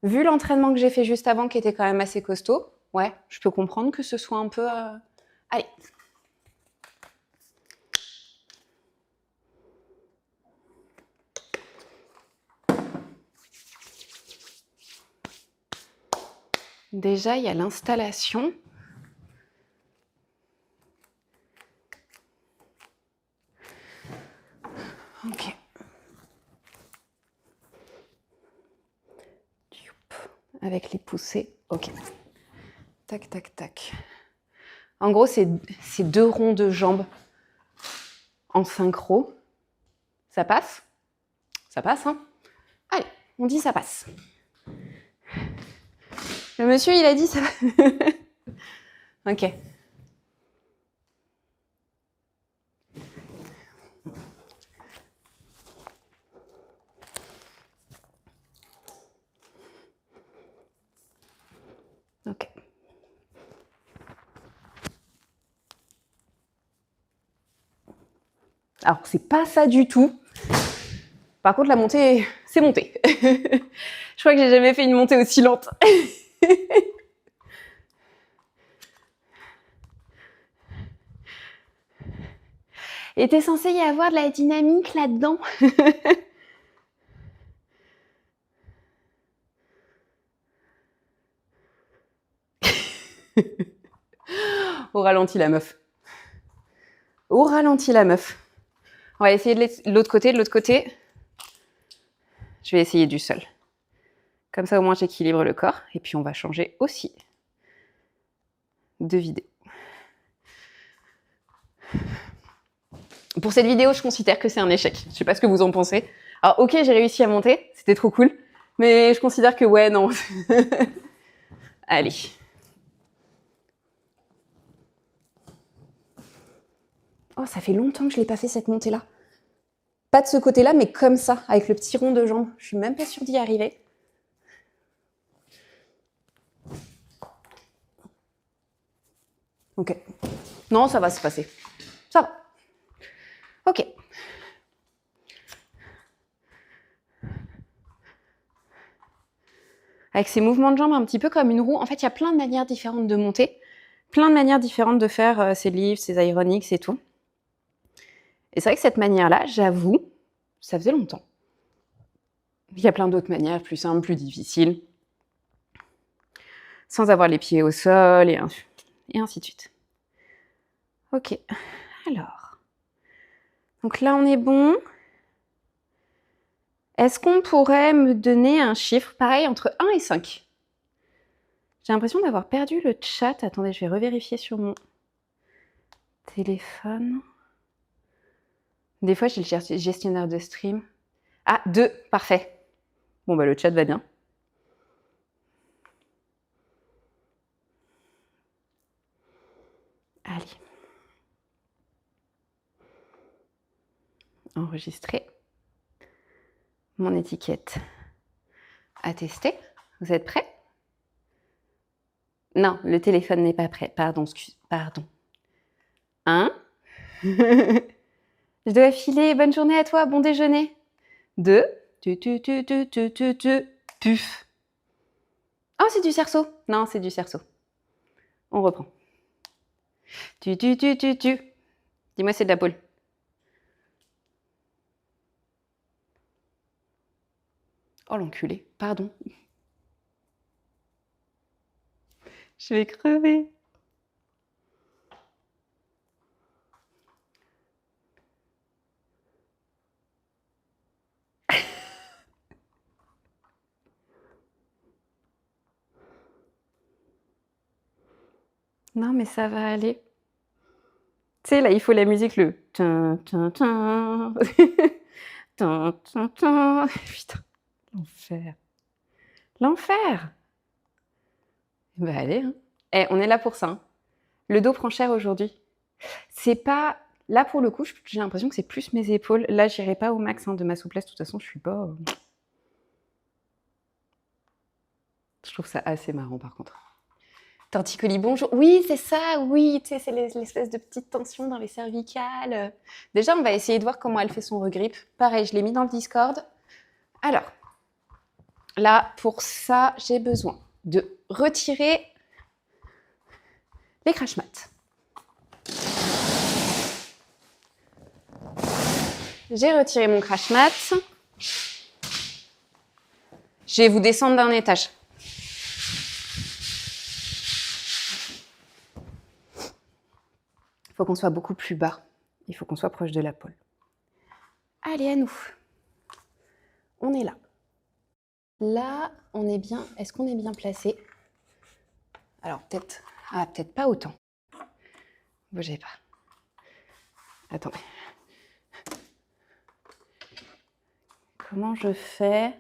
Vu l'entraînement que j'ai fait juste avant, qui était quand même assez costaud, ouais, je peux comprendre que ce soit un peu... Allez. Déjà, il y a l'installation. Ok. Avec les poussées. Ok. Tac, tac, tac. En gros, c'est 2 ronds de jambes en synchro. Ça passe? Ça passe, hein? Allez, on dit ça passe. Le monsieur, il a dit ça va. Ok. Alors, c'est pas ça du tout. Par contre, la montée, c'est montée. Je crois que j'ai jamais fait une montée aussi lente. Et t'es censé y avoir de la dynamique là-dedans. Au ralenti, la meuf. Au ralenti, la meuf. On va essayer de l'autre côté, de l'autre côté. Je vais essayer du sol. Comme ça, au moins, j'équilibre le corps. Et puis, on va changer aussi de vidéo. Pour cette vidéo, je considère que c'est un échec. Je sais pas ce que vous en pensez. Alors, ok, j'ai réussi à monter. C'était trop cool. Mais je considère que ouais, non. Allez. Oh, ça fait longtemps que je l'ai pas fait cette montée-là. Pas de ce côté-là, mais comme ça, avec le petit rond de jambe. Je suis même pas sûre d'y arriver. Ok. Non, ça va se passer. Ça va. Ok. Avec ces mouvements de jambes un petit peu comme une roue. En fait, il y a plein de manières différentes de monter. Plein de manières différentes de faire ces lifts, ces aéroniques et tout. Et c'est vrai que cette manière-là, j'avoue, ça faisait longtemps. Il y a plein d'autres manières, plus simples, plus difficiles. Sans avoir les pieds au sol et ainsi de suite. Ok. Alors. Donc là, on est bon. Est-ce qu'on pourrait me donner un chiffre pareil entre 1 et 5? J'ai l'impression d'avoir perdu le chat. Attendez, je vais revérifier sur mon téléphone. Des fois, j'ai le gestionnaire de stream. Ah, 2, parfait. Bon, bah le chat va bien. Allez. Enregistrer. Mon étiquette à tester. Vous êtes prêts? Non, le téléphone n'est pas prêt. Pardon. 1. Je dois filer. Bonne journée à toi. Bon déjeuner. 2. Puf. Oh, c'est du cerceau. Non, c'est du cerceau. On reprend. Dis-moi, c'est de la boule. Oh, l'enculé. Pardon. Je vais crever. Non, mais ça va aller. Tu sais, là, il faut la musique, le... Putain, l'enfer. L'enfer. Bah allez, hein. Eh, on est là pour ça. Hein. Le dos prend cher aujourd'hui. C'est pas... Là, pour le coup, j'ai l'impression que c'est plus mes épaules. Là, j'irai pas au max de ma souplesse. De toute façon, je suis pas... Je trouve ça assez marrant, par contre. Torticolis, bonjour. Oui, c'est ça, oui. Tu sais, c'est l'espèce de petite tension dans les cervicales. Déjà, on va essayer de voir comment elle fait son regrip. Pareil, je l'ai mis dans le Discord. Alors, là, pour ça, j'ai besoin de retirer les crash mats. J'ai retiré mon crash mat. Je vais vous descendre d'un étage. Il faut qu'on soit beaucoup plus bas. Il faut qu'on soit proche de la pôle. Allez, à nous. On est là. Là, on est bien. Est-ce qu'on est bien placé? Alors, peut-être... Ah, peut-être pas autant. Bougez pas. Attendez. Comment je fais?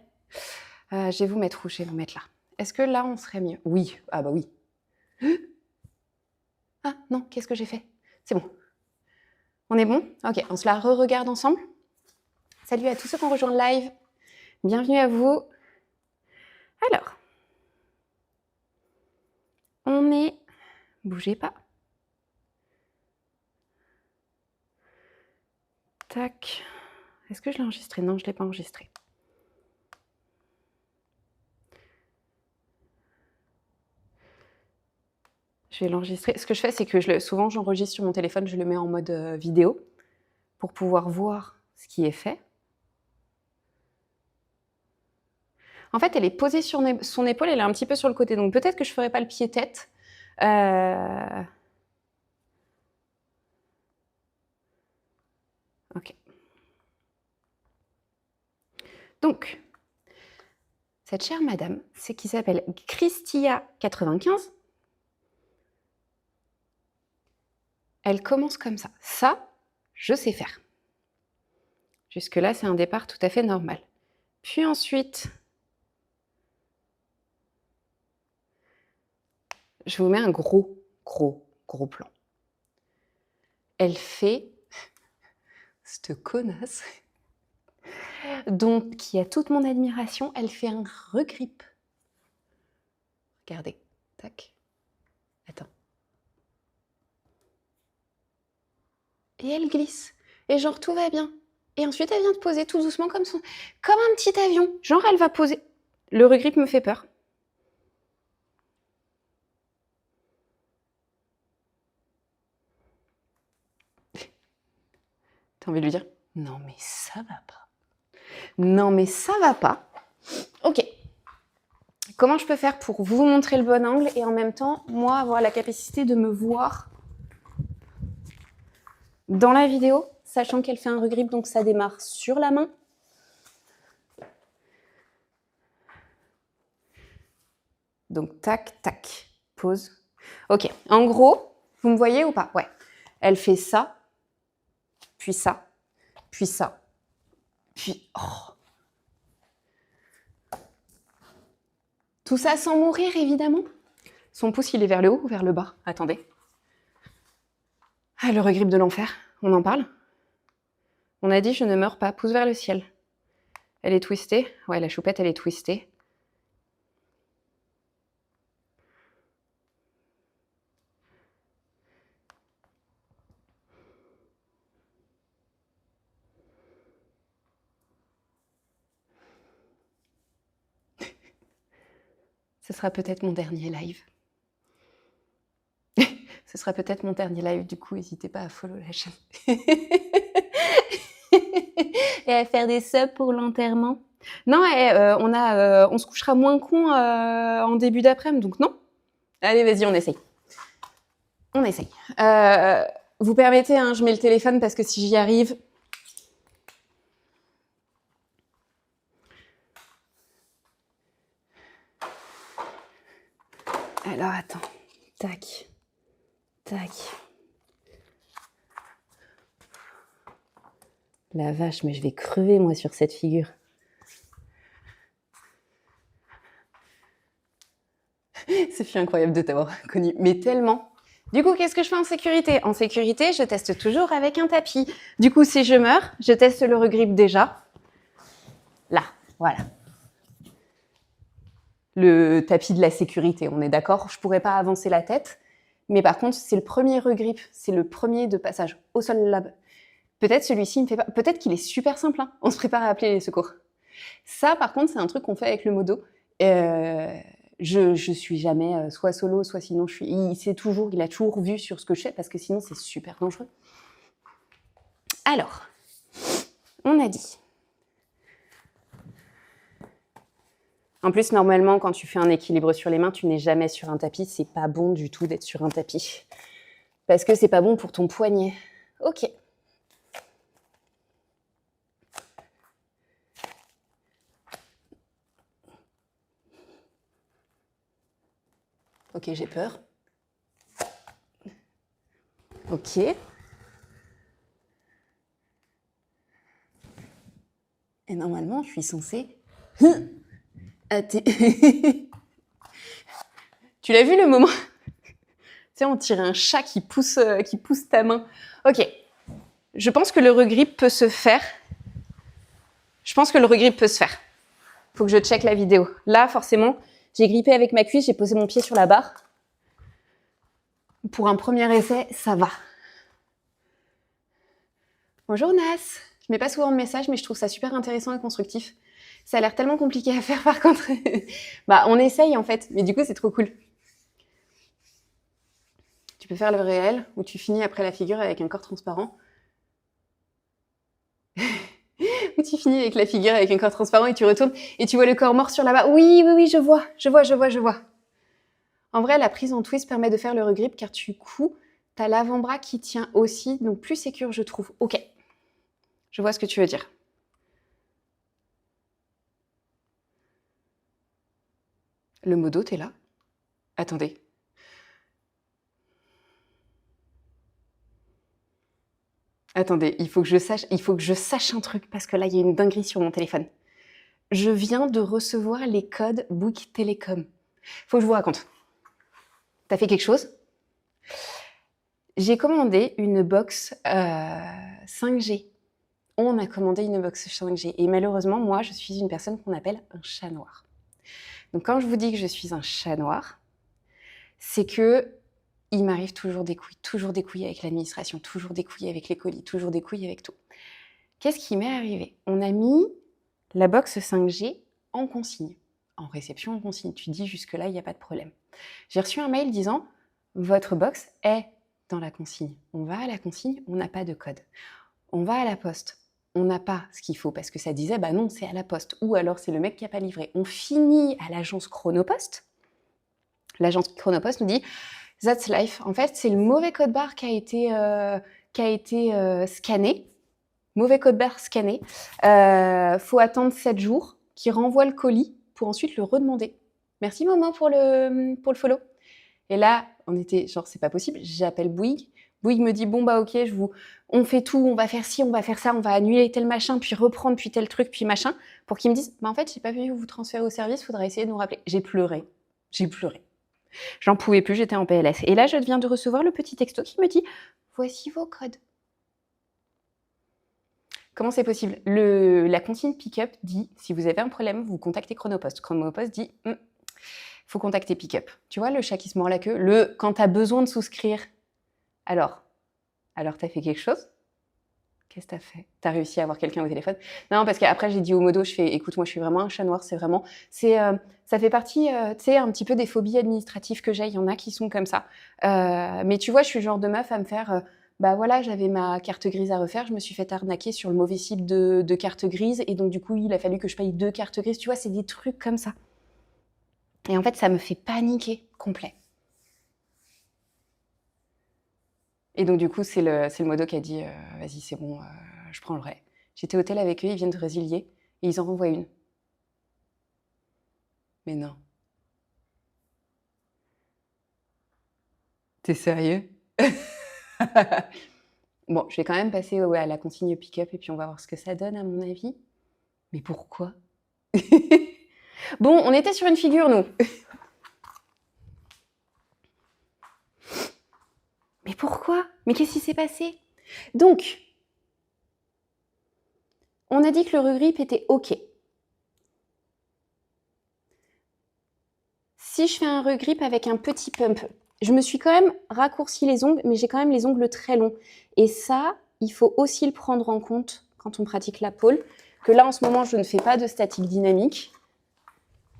Je vais vous mettre où? Je vais vous mettre là. Est-ce que là, on serait mieux? Oui. Ah bah oui. Ah non, qu'est-ce que j'ai fait? C'est bon. On est bon? Ok, on se la re-regarde ensemble. Salut à tous ceux qui ont rejoint le live. Bienvenue à vous. Alors, on est... Bougez pas. Tac. Est-ce que je l'ai enregistré? Non, je ne l'ai pas enregistré. Je vais l'enregistrer. Ce que je fais, c'est que souvent, j'enregistre sur mon téléphone, je le mets en mode vidéo pour pouvoir voir ce qui est fait. En fait, elle est posée sur son épaule, elle est un petit peu sur le côté. Donc peut-être que je ne ferai pas le pied-tête. Ok. Donc, cette chère madame, c'est qui s'appelle Christia95. Elle commence comme ça. Ça, je sais faire. Jusque-là, c'est un départ tout à fait normal. Puis ensuite, je vous mets un gros plan. Elle fait cette connasse, donc qui a toute mon admiration, elle fait un regrip. Regardez, tac. Attends. Et elle glisse. Et genre, tout va bien. Et ensuite, elle vient de poser tout doucement comme un petit avion. Genre, elle va poser. Le regrip me fait peur. T'as envie de lui dire, non mais ça va pas. Non mais ça va pas. Ok. Comment je peux faire pour vous montrer le bon angle et en même temps, moi, avoir la capacité de me voir dans la vidéo, sachant qu'elle fait un regrip, donc ça démarre sur la main. Donc tac, tac, pause. Ok, en gros, vous me voyez ou pas? Ouais. Elle fait ça, puis ça, puis ça, puis... Oh. Tout ça sans mourir, évidemment. Son pouce, il est vers le haut ou vers le bas? Attendez. Ah, le regrip de l'enfer, on en parle? On a dit, je ne meurs pas, pouce vers le ciel. Elle est twistée? Ouais, la choupette, elle est twistée. Ce sera peut-être mon dernier live. Ce sera peut-être mon dernier live, du coup, n'hésitez pas à follow la chaîne. Et à faire des subs pour l'enterrement. Non, on se couchera moins con en début d'après-midi, donc non. Allez, vas-y, on essaye. On essaye. Vous permettez, hein, je mets le téléphone parce que si j'y arrive... Alors, attends. Tac. Tac. La vache, mais je vais crever, moi, sur cette figure. C'est fut incroyable de t'avoir connu, mais tellement. Du coup, qu'est-ce que je fais en sécurité? En sécurité, je teste toujours avec un tapis. Du coup, si je meurs, je teste le regrip déjà. Là, voilà. Le tapis de la sécurité, on est d'accord? Je pourrais pas avancer la tête. Mais par contre, c'est le premier regrip. C'est le premier de passage au sol là. Peut-être celui-ci me fait pas... Peut-être qu'il est super simple, hein. On se prépare à appeler les secours. Ça, par contre, c'est un truc qu'on fait avec le modo. Je suis jamais soit solo, soit sinon je suis... Il a toujours vu sur ce que je fais parce que sinon c'est super dangereux. Alors, on a dit. En plus, normalement, quand tu fais un équilibre sur les mains, tu n'es jamais sur un tapis. C'est pas bon du tout d'être sur un tapis. Parce que c'est pas bon pour ton poignet. Ok. Ok, j'ai peur. Ok. Et normalement, je suis censée... Tu l'as vu le moment? Tu sais, on dirait un chat qui pousse ta main. Ok. Je pense que le regrip peut se faire. Faut que je check la vidéo. Là, forcément, j'ai grippé avec ma cuisse, j'ai posé mon pied sur la barre. Pour un premier essai, ça va. Bonjour Nas. Je mets pas souvent de messages, mais je trouve ça super intéressant et constructif. Ça a l'air tellement compliqué à faire par contre. Bah, on essaye en fait, mais du coup, c'est trop cool. Tu peux faire le réel où tu finis après la figure avec un corps transparent. Où tu finis avec la figure avec un corps transparent et tu retournes et tu vois le corps mort sur la barre. Oui, oui, oui, je vois. En vrai, la prise en twist permet de faire le regrip car tu couds, t'as l'avant-bras qui tient aussi, donc plus sécure, je trouve. Ok, je vois ce que tu veux dire. Le modo, t'es là? Attendez. Attendez, il faut que je sache un truc parce que là, il y a une dinguerie sur mon téléphone. Je viens de recevoir les codes Bouygues Télécom. Faut que je vous raconte. T'as fait quelque chose? J'ai commandé une box 5G. On a commandé une box 5G. Et malheureusement, moi, je suis une personne qu'on appelle un chat noir. Donc quand je vous dis que je suis un chat noir, c'est que il m'arrive toujours des couilles avec l'administration, toujours des couilles avec les colis, toujours des couilles avec tout. Qu'est-ce qui m'est arrivé? On a mis la box 5G en consigne, en réception en consigne. Tu dis jusque-là, il n'y a pas de problème. J'ai reçu un mail disant « Votre box est dans la consigne. » On va à la consigne, on n'a pas de code. On va à la poste, on n'a pas ce qu'il faut parce que ça disait « Bah non, c'est à la poste. » Ou alors c'est le mec qui n'a pas livré. On finit à l'agence Chronopost. L'agence Chronopost nous dit « That's life. » En fait, c'est le mauvais code barre qui a été scanné. Mauvais code barre scanné. Faut attendre 7 jours qui renvoie le colis pour ensuite le redemander. Merci maman pour le follow. Et là, on était genre c'est pas possible. J'appelle Bouygues. Bouygues me dit bon bah ok, on fait tout, on va faire ci, on va faire ça, on va annuler tel machin, puis reprendre, puis tel truc, puis machin, pour qu'ils me disent bah en fait j'ai pas pu vous transférer au service, faudra essayer de nous rappeler. J'ai pleuré. J'en pouvais plus, j'étais en PLS. Et là, je viens de recevoir le petit texto qui me dit voici vos codes. Comment c'est possible? La consigne pick-up dit, si vous avez un problème, vous contactez Chronopost. Chronopost dit, faut contacter pick-up. Tu vois, le chat qui se mord la queue, quand tu as besoin de souscrire, alors t'as fait quelque chose? Qu'est-ce que t'as fait? T'as réussi à avoir quelqu'un au téléphone? Non, parce qu'après, j'ai dit au modo, écoute, moi, je suis vraiment un chat noir, ça fait partie, tu sais, un petit peu des phobies administratives que j'ai. Il y en a qui sont comme ça. Mais tu vois, je suis le genre de meuf à me faire, bah voilà, j'avais ma carte grise à refaire, je me suis fait arnaquer sur le mauvais site de carte grise, et donc du coup, il a fallu que je paye 2 cartes grises. Tu vois, c'est des trucs comme ça. Et en fait, ça me fait paniquer complet. Et donc du coup, c'est le modo qui a dit vas-y, c'est bon, je prends le relais. J'étais au tel avec eux, ils viennent de résilier et ils en renvoient une. Mais non. T'es sérieux? Bon, je vais quand même passer à la consigne pick-up et puis on va voir ce que ça donne à mon avis. Mais pourquoi? Bon, on était sur une figure, nous. Mais pourquoi? Mais qu'est-ce qui s'est passé? Donc, on a dit que le regrip était OK. Si je fais un regrip avec un petit pump, je me suis quand même raccourci les ongles, mais j'ai quand même les ongles très longs. Et ça, il faut aussi le prendre en compte quand on pratique la pole, que là, en ce moment, je ne fais pas de statique dynamique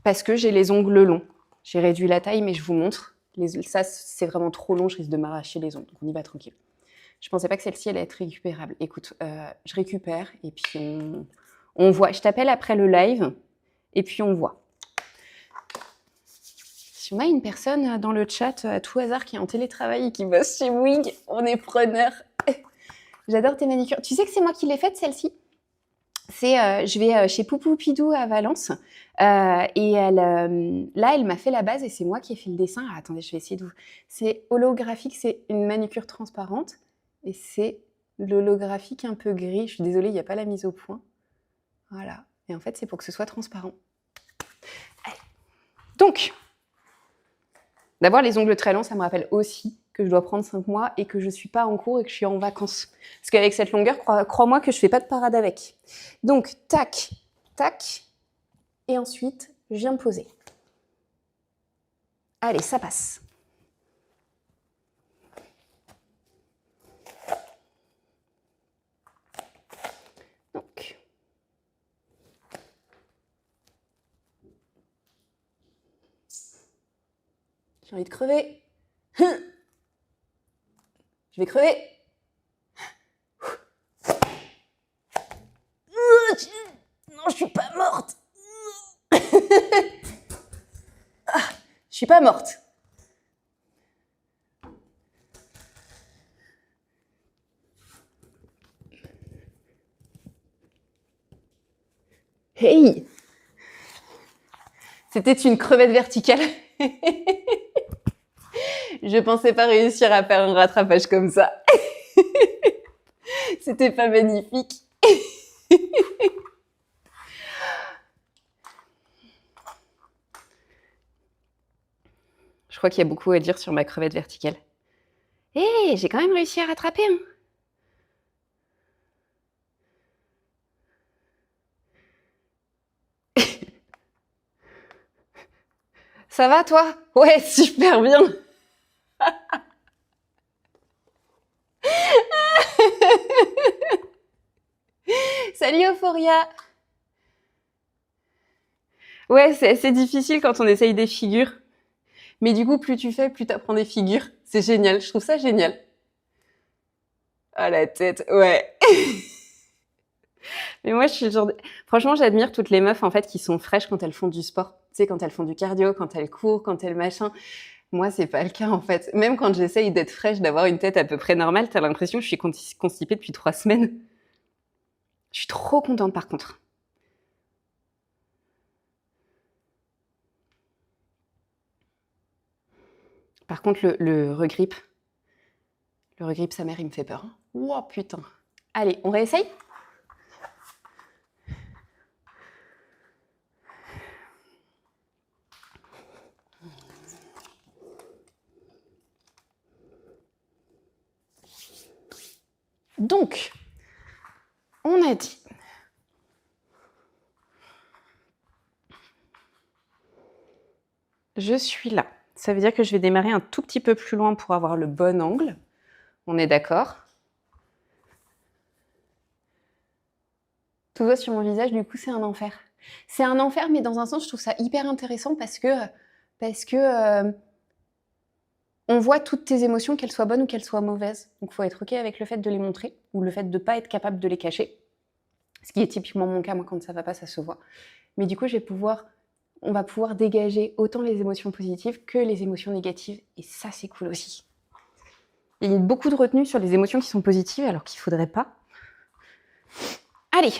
parce que j'ai les ongles longs. J'ai réduit la taille, mais je vous montre. Ça, c'est vraiment trop long, je risque de m'arracher les ongles. Donc, on y va tranquille. Je pensais pas que celle-ci allait être récupérable. Écoute, je récupère et puis on voit. Je t'appelle après le live et puis on voit. Si on a une personne dans le chat à tout hasard qui est en télétravail et qui bosse chez Bouygues, on est preneur. J'adore tes manicures. Tu sais que c'est moi qui l'ai faite, celle-ci? Je vais chez Poupou Pidou à Valence et là, elle m'a fait la base et c'est moi qui ai fait le dessin. Ah, attendez, je vais essayer de vous... C'est holographique, c'est une manucure transparente et c'est l'holographique un peu gris. Je suis désolée, il n'y a pas la mise au point. Voilà. Et en fait, c'est pour que ce soit transparent. Allez. Donc, d'avoir les ongles très longs, ça me rappelle aussi que je dois prendre 5 mois et que je ne suis pas en cours et que je suis en vacances. Parce qu'avec cette longueur, crois-moi que je ne fais pas de parade avec. Donc, tac, tac. Et ensuite, je viens poser. Allez, ça passe. J'ai envie de crever. Je vais crever. Non, je suis pas morte. Je suis pas morte. Hey! C'était une crevette verticale. Je pensais pas réussir à faire un rattrapage comme ça. C'était pas magnifique. Je crois qu'il y a beaucoup à dire sur ma crevette verticale. Hé, j'ai quand même réussi à rattraper, hein. Ça va, toi? Ouais, super bien. Salut Euphoria. Ouais, c'est assez difficile quand on essaye des figures. Mais du coup, plus tu fais, plus t'apprends des figures. C'est génial, je trouve ça génial. Ah, la tête, ouais. Mais moi, je suis le genre Franchement, j'admire toutes les meufs, en fait, qui sont fraîches quand elles font du sport. Tu sais, quand elles font du cardio, quand elles courent, quand elles machin. Moi, c'est pas le cas, en fait. Même quand j'essaye d'être fraîche, d'avoir une tête à peu près normale, t'as l'impression que je suis constipée depuis 3 semaines. Je suis trop contente, par contre. Par contre, le regrip, sa mère, il me fait peur. Oh, putain. Allez, on réessaye? Donc, on a dit je suis là. Ça veut dire que je vais démarrer un tout petit peu plus loin pour avoir le bon angle. On est d'accord? Tout va sur mon visage, du coup, c'est un enfer. C'est un enfer, mais dans un sens, je trouve ça hyper intéressant parce que on voit toutes tes émotions, qu'elles soient bonnes ou qu'elles soient mauvaises. Donc, il faut être OK avec le fait de les montrer ou le fait de ne pas être capable de les cacher. Ce qui est typiquement mon cas, moi, quand ça va pas, ça se voit. Mais du coup, on va pouvoir dégager autant les émotions positives que les émotions négatives. Et ça, c'est cool aussi. Il y a beaucoup de retenue sur les émotions qui sont positives, alors qu'il faudrait pas. Allez,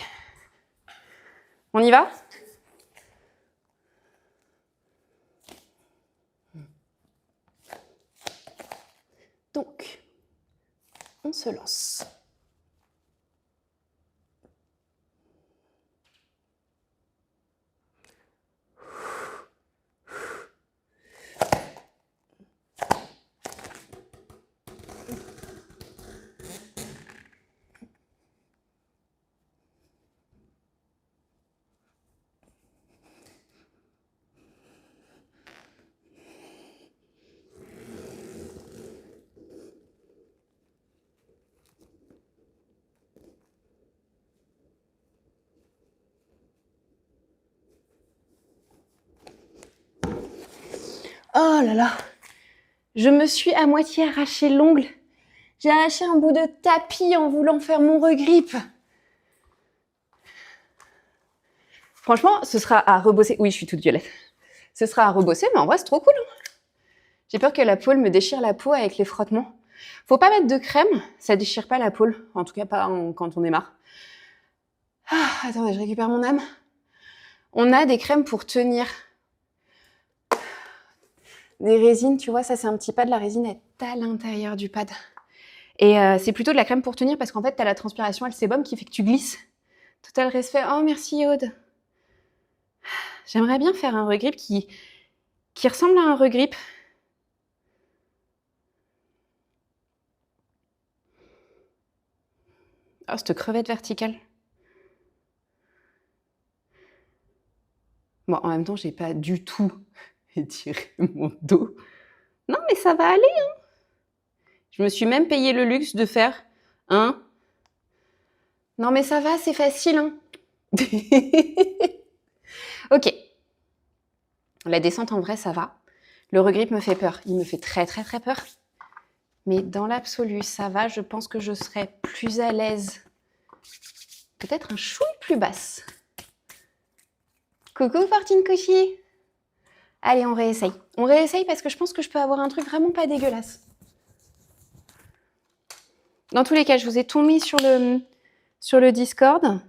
on y va? Donc, on se lance. Oh là là, je me suis à moitié arraché l'ongle. J'ai arraché un bout de tapis en voulant faire mon regrip. Franchement, ce sera à rebosser. Oui, je suis toute violette. Ce sera à rebosser, mais en vrai, c'est trop cool. J'ai peur que la peau me déchire la peau avec les frottements. Faut pas mettre de crème, ça déchire pas la peau. En tout cas, pas quand on est marre. Ah, attendez, je récupère mon âme. On a des crèmes pour tenir. Des résines, tu vois, ça c'est un petit pad. La résine est à l'intérieur du pad. Et c'est plutôt de la crème pour tenir parce qu'en fait, t'as la transpiration et le sébum qui fait que tu glisses. Total respect. Oh, merci Aude. J'aimerais bien faire un regrip qui ressemble à un regrip. Oh, cette crevette verticale. Bon, en même temps, j'ai pas du tout étiré mon dos. Non, mais ça va aller, hein. Je me suis même payé le luxe de faire un... Non, mais ça va, c'est facile, hein. Ok. La descente, en vrai, ça va. Le regrip me fait peur. Il me fait très, très, très peur. Mais dans l'absolu, ça va. Je pense que je serai plus à l'aise. Peut-être un chouille plus basse. Coucou, Fortune Coochie. Allez, on réessaye. On réessaye parce que je pense que je peux avoir un truc vraiment pas dégueulasse. Dans tous les cas, je vous ai tout mis sur le Discord.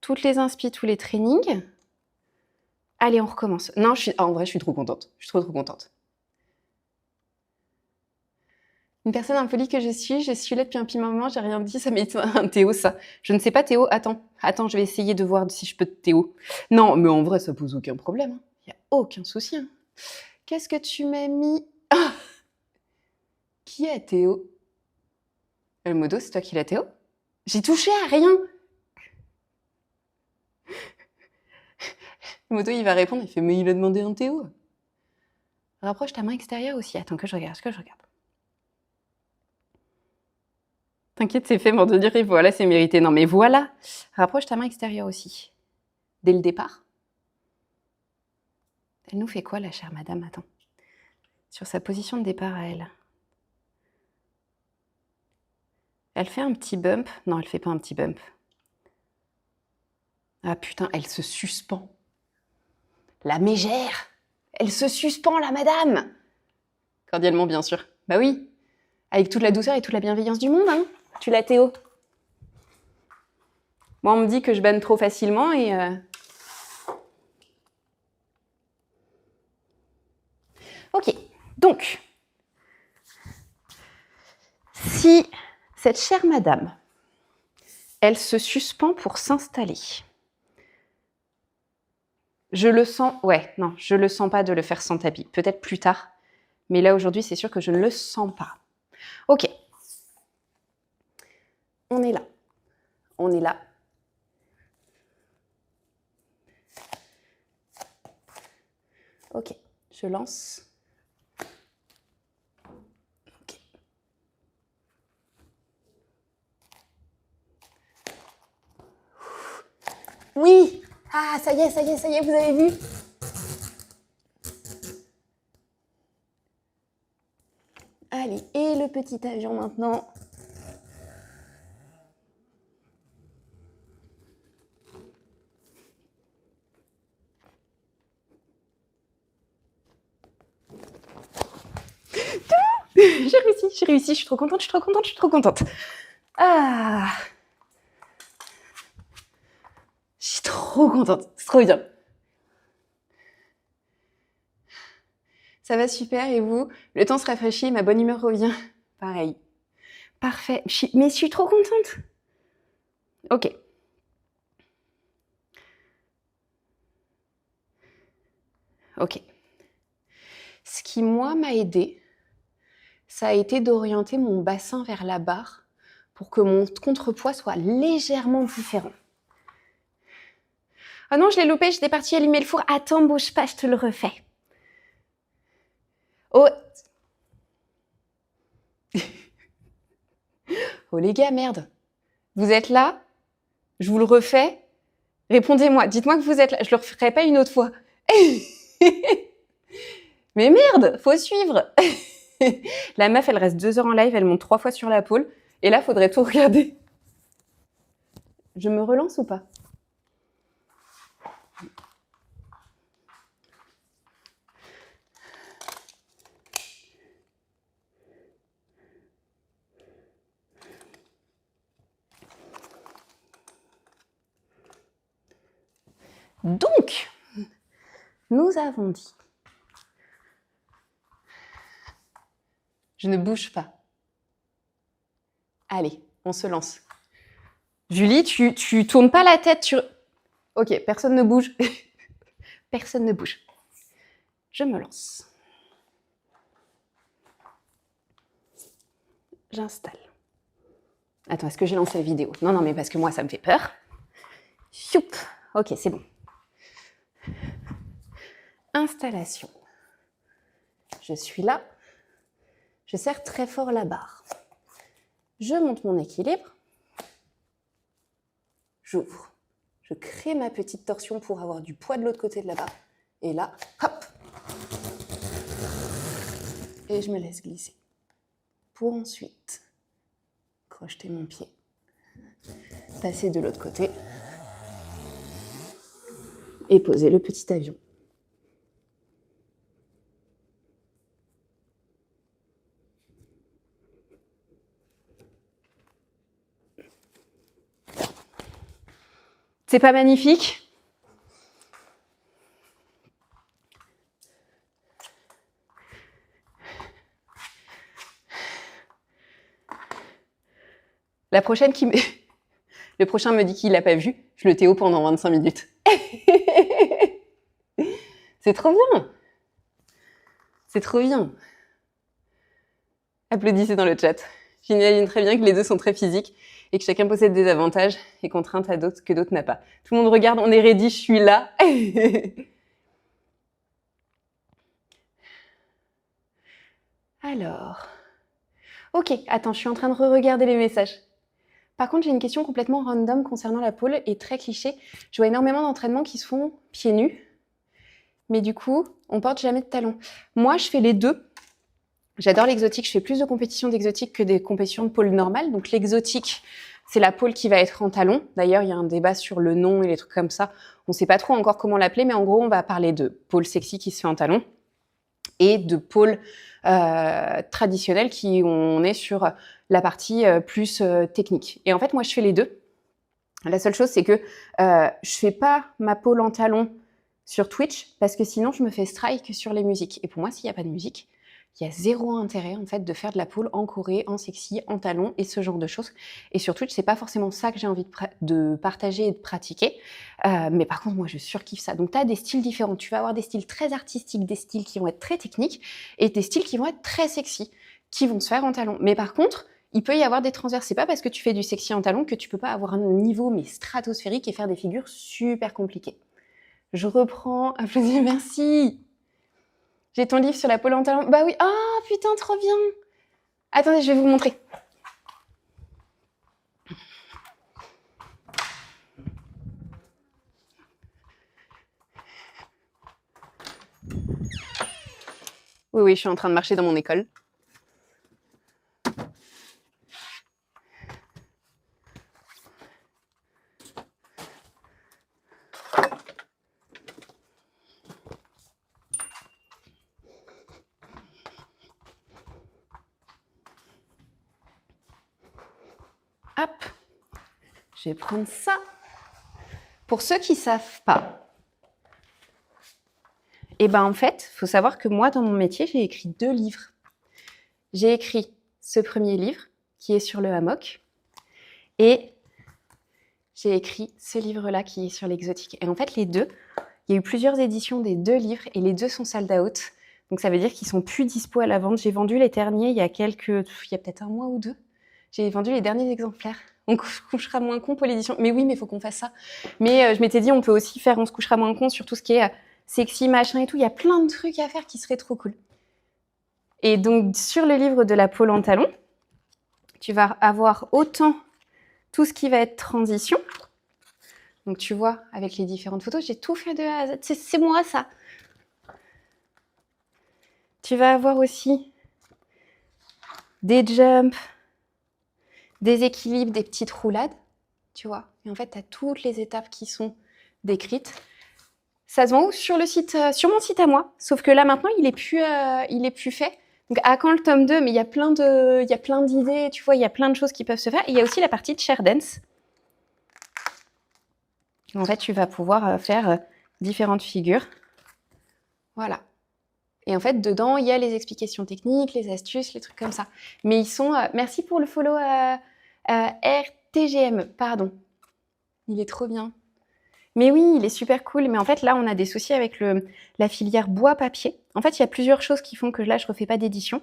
Toutes les inspi, tous les trainings. Allez, on recommence. Non, en vrai, je suis trop contente. Je suis trop contente. Une personne impolie que je suis là depuis un petit moment, j'ai rien dit, ça m'est un Théo, ça. Je ne sais pas, Théo, attends, je vais essayer de voir si je peux Théo. Non, mais en vrai, ça pose aucun problème. Il n'y a aucun souci. Hein. Qu'est-ce que tu m'as mis? Ah, qui est Théo? Le modo, c'est toi qui l'as, Théo? J'ai touché à rien. Le modo, il va répondre, il fait, mais il a demandé un Théo. Rapproche ta main extérieure aussi. Attends, que je regarde, T'inquiète, c'est fait, mort de dire, et voilà, c'est mérité. Non, mais voilà. Rapproche ta main extérieure aussi. Dès le départ. Elle nous fait quoi, la chère madame? Attends. Sur sa position de départ à elle. Elle fait un petit bump. Non, elle fait pas un petit bump. Ah putain, elle se suspend. La mégère. Elle se suspend, la madame. Cordialement, bien sûr. Bah oui. Avec toute la douceur et toute la bienveillance du monde, hein. Tu l'as, Théo? Moi, on me dit que je banne trop facilement et... Ok, donc, si cette chère madame, elle se suspend pour s'installer, je le sens... Ouais, non, je le sens pas de le faire sans tapis. Peut-être plus tard, mais là, aujourd'hui, c'est sûr que je ne le sens pas. Ok. On est là. On est là. Ok, je lance. Ok. Oui! Ah, ça y est, vous avez vu? Allez, et le petit avion maintenant. J'ai réussi, je suis trop contente. Ah! Je suis trop contente, c'est trop bien. Ça va super, et vous? Le temps se rafraîchit, ma bonne humeur revient. Pareil. Parfait, mais je suis trop contente. Ok. Ok. Ce qui, moi, m'a aidé, ça a été d'orienter mon bassin vers la barre pour que mon contrepoids soit légèrement différent. Ah non, je l'ai loupé, j'étais partie allumer le four. Attends, bouge pas, je te le refais. Oh. Oh les gars, merde. Vous êtes là? Je vous le refais? Répondez-moi, dites-moi que vous êtes là. Je le referai pas une autre fois. Mais merde, faut suivre. La meuf, elle reste 2 heures en live, elle monte 3 fois sur la pôle. Et là, faudrait tout regarder. Je me relance ou pas? Donc, nous avons dit, je ne bouge pas. Allez, on se lance. Julie, tu tournes pas la tête sur... Ok, personne ne bouge. Personne ne bouge. Je me lance. J'installe. Attends, est-ce que j'ai lancé la vidéo? Non, mais parce que moi, ça me fait peur. Choup. Ok, c'est bon. Installation. Je suis là. Je serre très fort la barre. Je monte mon équilibre. J'ouvre. Je crée ma petite torsion pour avoir du poids de l'autre côté de la barre. Et là, hop. Et je me laisse glisser. Pour ensuite crocheter mon pied, passer de l'autre côté et poser le petit avion. C'est pas magnifique ? Le prochain me dit qu'il l'a pas vu, je le Théo pendant 25 minutes. C'est trop bien. C'est trop bien. Applaudissez dans le chat. J'imagine très bien que les deux sont très physiques et que chacun possède des avantages et contraintes à d'autres que d'autres n'a pas. Tout le monde regarde, on est ready, je suis là. Alors, ok, attends, je suis en train de re-regarder les messages. Par contre, j'ai une question complètement random concernant la pole et très cliché. Je vois énormément d'entraînements qui se font pieds nus, mais du coup, on porte jamais de talons. Moi, je fais les deux. J'adore l'exotique, je fais plus de compétitions d'exotique que des compétitions de pole normales. Donc l'exotique, c'est la pole qui va être en talons. D'ailleurs, il y a un débat sur le nom et les trucs comme ça. On ne sait pas trop encore comment l'appeler, mais en gros, on va parler de pole sexy qui se fait en talons et de pole traditionnelle qui on est sur la partie plus technique. Et en fait, moi, je fais les deux. La seule chose, c'est que je fais pas ma pole en talons sur Twitch parce que sinon, je me fais strike sur les musiques. Et pour moi, s'il n'y a pas de musique, il y a zéro intérêt en fait de faire de la pole en choré, en sexy, en talons et ce genre de choses. Et sur Twitch, c'est pas forcément ça que j'ai envie de partager et de pratiquer. Mais par contre, moi, je surkiffe ça. Donc, tu as des styles différents. Tu vas avoir des styles très artistiques, des styles qui vont être très techniques et des styles qui vont être très sexy, qui vont se faire en talons. Mais par contre, il peut y avoir des transverses. C'est pas parce que tu fais du sexy en talons que tu peux pas avoir un niveau mais stratosphérique et faire des figures super compliquées. Je reprends. Applaudissements, merci. J'ai ton livre sur la pole en talons. Bah oui. Ah, putain, trop bien. Attendez, je vais vous montrer. Oui, je suis en train de marcher dans mon école. Hop, je vais prendre ça. Pour ceux qui ne savent pas, eh ben en fait, il faut savoir que moi, dans mon métier, j'ai écrit 2 livres. J'ai écrit ce premier livre, qui est sur le hammock, et j'ai écrit ce livre-là, qui est sur l'exotique. Et en fait, les deux, il y a eu plusieurs éditions des 2 livres, et les 2 sont sold out. Donc ça veut dire qu'ils sont plus dispo à la vente. J'ai vendu les derniers il y a peut-être 1 mois ou 2. J'ai vendu les derniers exemplaires. On se couchera moins con pour l'édition. Mais oui, mais il faut qu'on fasse ça. Mais je m'étais dit, on peut aussi faire on se couchera moins con sur tout ce qui est sexy, machin et tout. Il y a plein de trucs à faire qui seraient trop cool. Et donc, sur le livre de la pole en talons, tu vas avoir autant tout ce qui va être transition. Donc, tu vois, avec les différentes photos, j'ai tout fait de A à Z. C'est moi, ça. Tu vas avoir aussi des jumps, des équilibres, des petites roulades, tu vois. Et en fait, tu as toutes les étapes qui sont décrites. Ça se vend où ? Sur le site, sur mon site à moi. Sauf que là, maintenant, il est plus fait. Donc, à quand le tome 2 ? Mais il y a plein d'idées, tu vois, il y a plein de choses qui peuvent se faire. Et il y a aussi la partie de chair dance. En fait, tu vas pouvoir faire différentes figures. Voilà. Et en fait, dedans, il y a les explications techniques, les astuces, les trucs comme ça. Mais ils sont... merci pour le follow RTGM, pardon. Il est trop bien. Mais oui, il est super cool. Mais en fait, là, on a des soucis avec la filière bois-papier. En fait, il y a plusieurs choses qui font que là, je ne refais pas d'édition.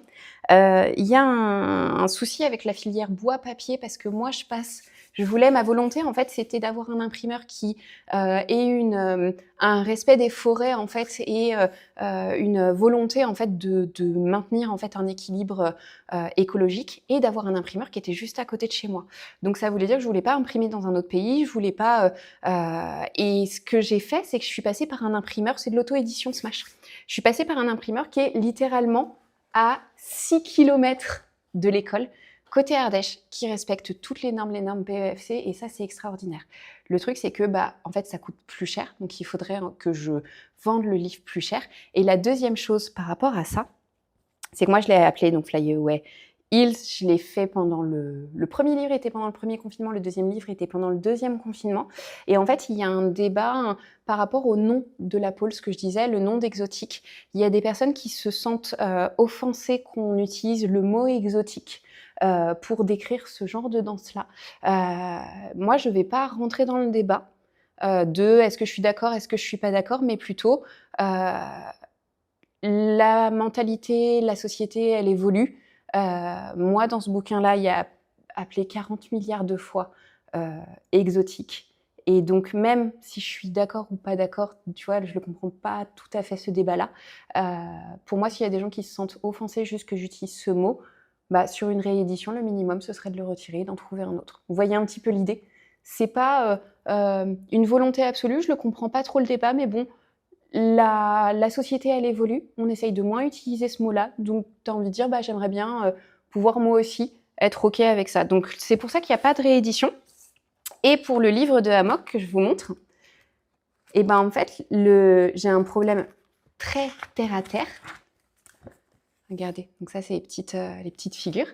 Il y a un souci avec la filière bois-papier parce que moi, je voulais, ma volonté, en fait, c'était d'avoir un imprimeur qui ait un respect des forêts, en fait, et une volonté, en fait, de maintenir, en fait, un équilibre écologique et d'avoir un imprimeur qui était juste à côté de chez moi. Donc, ça voulait dire que je voulais pas imprimer dans un autre pays, je voulais pas... et ce que j'ai fait, c'est que je suis passée par un imprimeur, c'est de l'auto-édition Smash. Je suis passée par un imprimeur qui est littéralement à 6 kilomètres de l'école, côté Ardèche, qui respecte toutes les normes PEFC, et ça, c'est extraordinaire. Le truc, c'est que, en fait, ça coûte plus cher, donc il faudrait que je vende le livre plus cher. Et la deuxième chose par rapport à ça, c'est que moi, je l'ai appelé donc Fly Away Hills. Je l'ai fait pendant le premier livre était pendant le premier confinement, le deuxième livre était pendant le deuxième confinement. Et en fait, il y a un débat par rapport au nom de la pôle, ce que je disais, le nom d'exotique. Il y a des personnes qui se sentent offensées qu'on utilise le mot exotique pour décrire ce genre de danse-là. Moi, je ne vais pas rentrer dans le débat de est-ce que je suis d'accord, est-ce que je suis pas d'accord, mais plutôt la mentalité, la société, elle évolue. Moi, dans ce bouquin-là, il y a appelé 40 milliards de fois exotique. Et donc, même si je suis d'accord ou pas d'accord, tu vois, je ne comprends pas tout à fait ce débat-là. Pour moi, s'il y a des gens qui se sentent offensés juste que j'utilise ce mot, sur une réédition, le minimum, ce serait de le retirer et d'en trouver un autre. Vous voyez un petit peu l'idée ? C'est pas une volonté absolue, je ne comprends pas trop le débat, mais bon, la société, elle évolue. On essaye de moins utiliser ce mot-là. Donc, tu as envie de dire, j'aimerais bien pouvoir moi aussi être OK avec ça. Donc, c'est pour ça qu'il n'y a pas de réédition. Et pour le livre de Hammock que je vous montre, en fait, j'ai un problème très terre-à-terre. Regardez, donc ça, c'est les petites figures.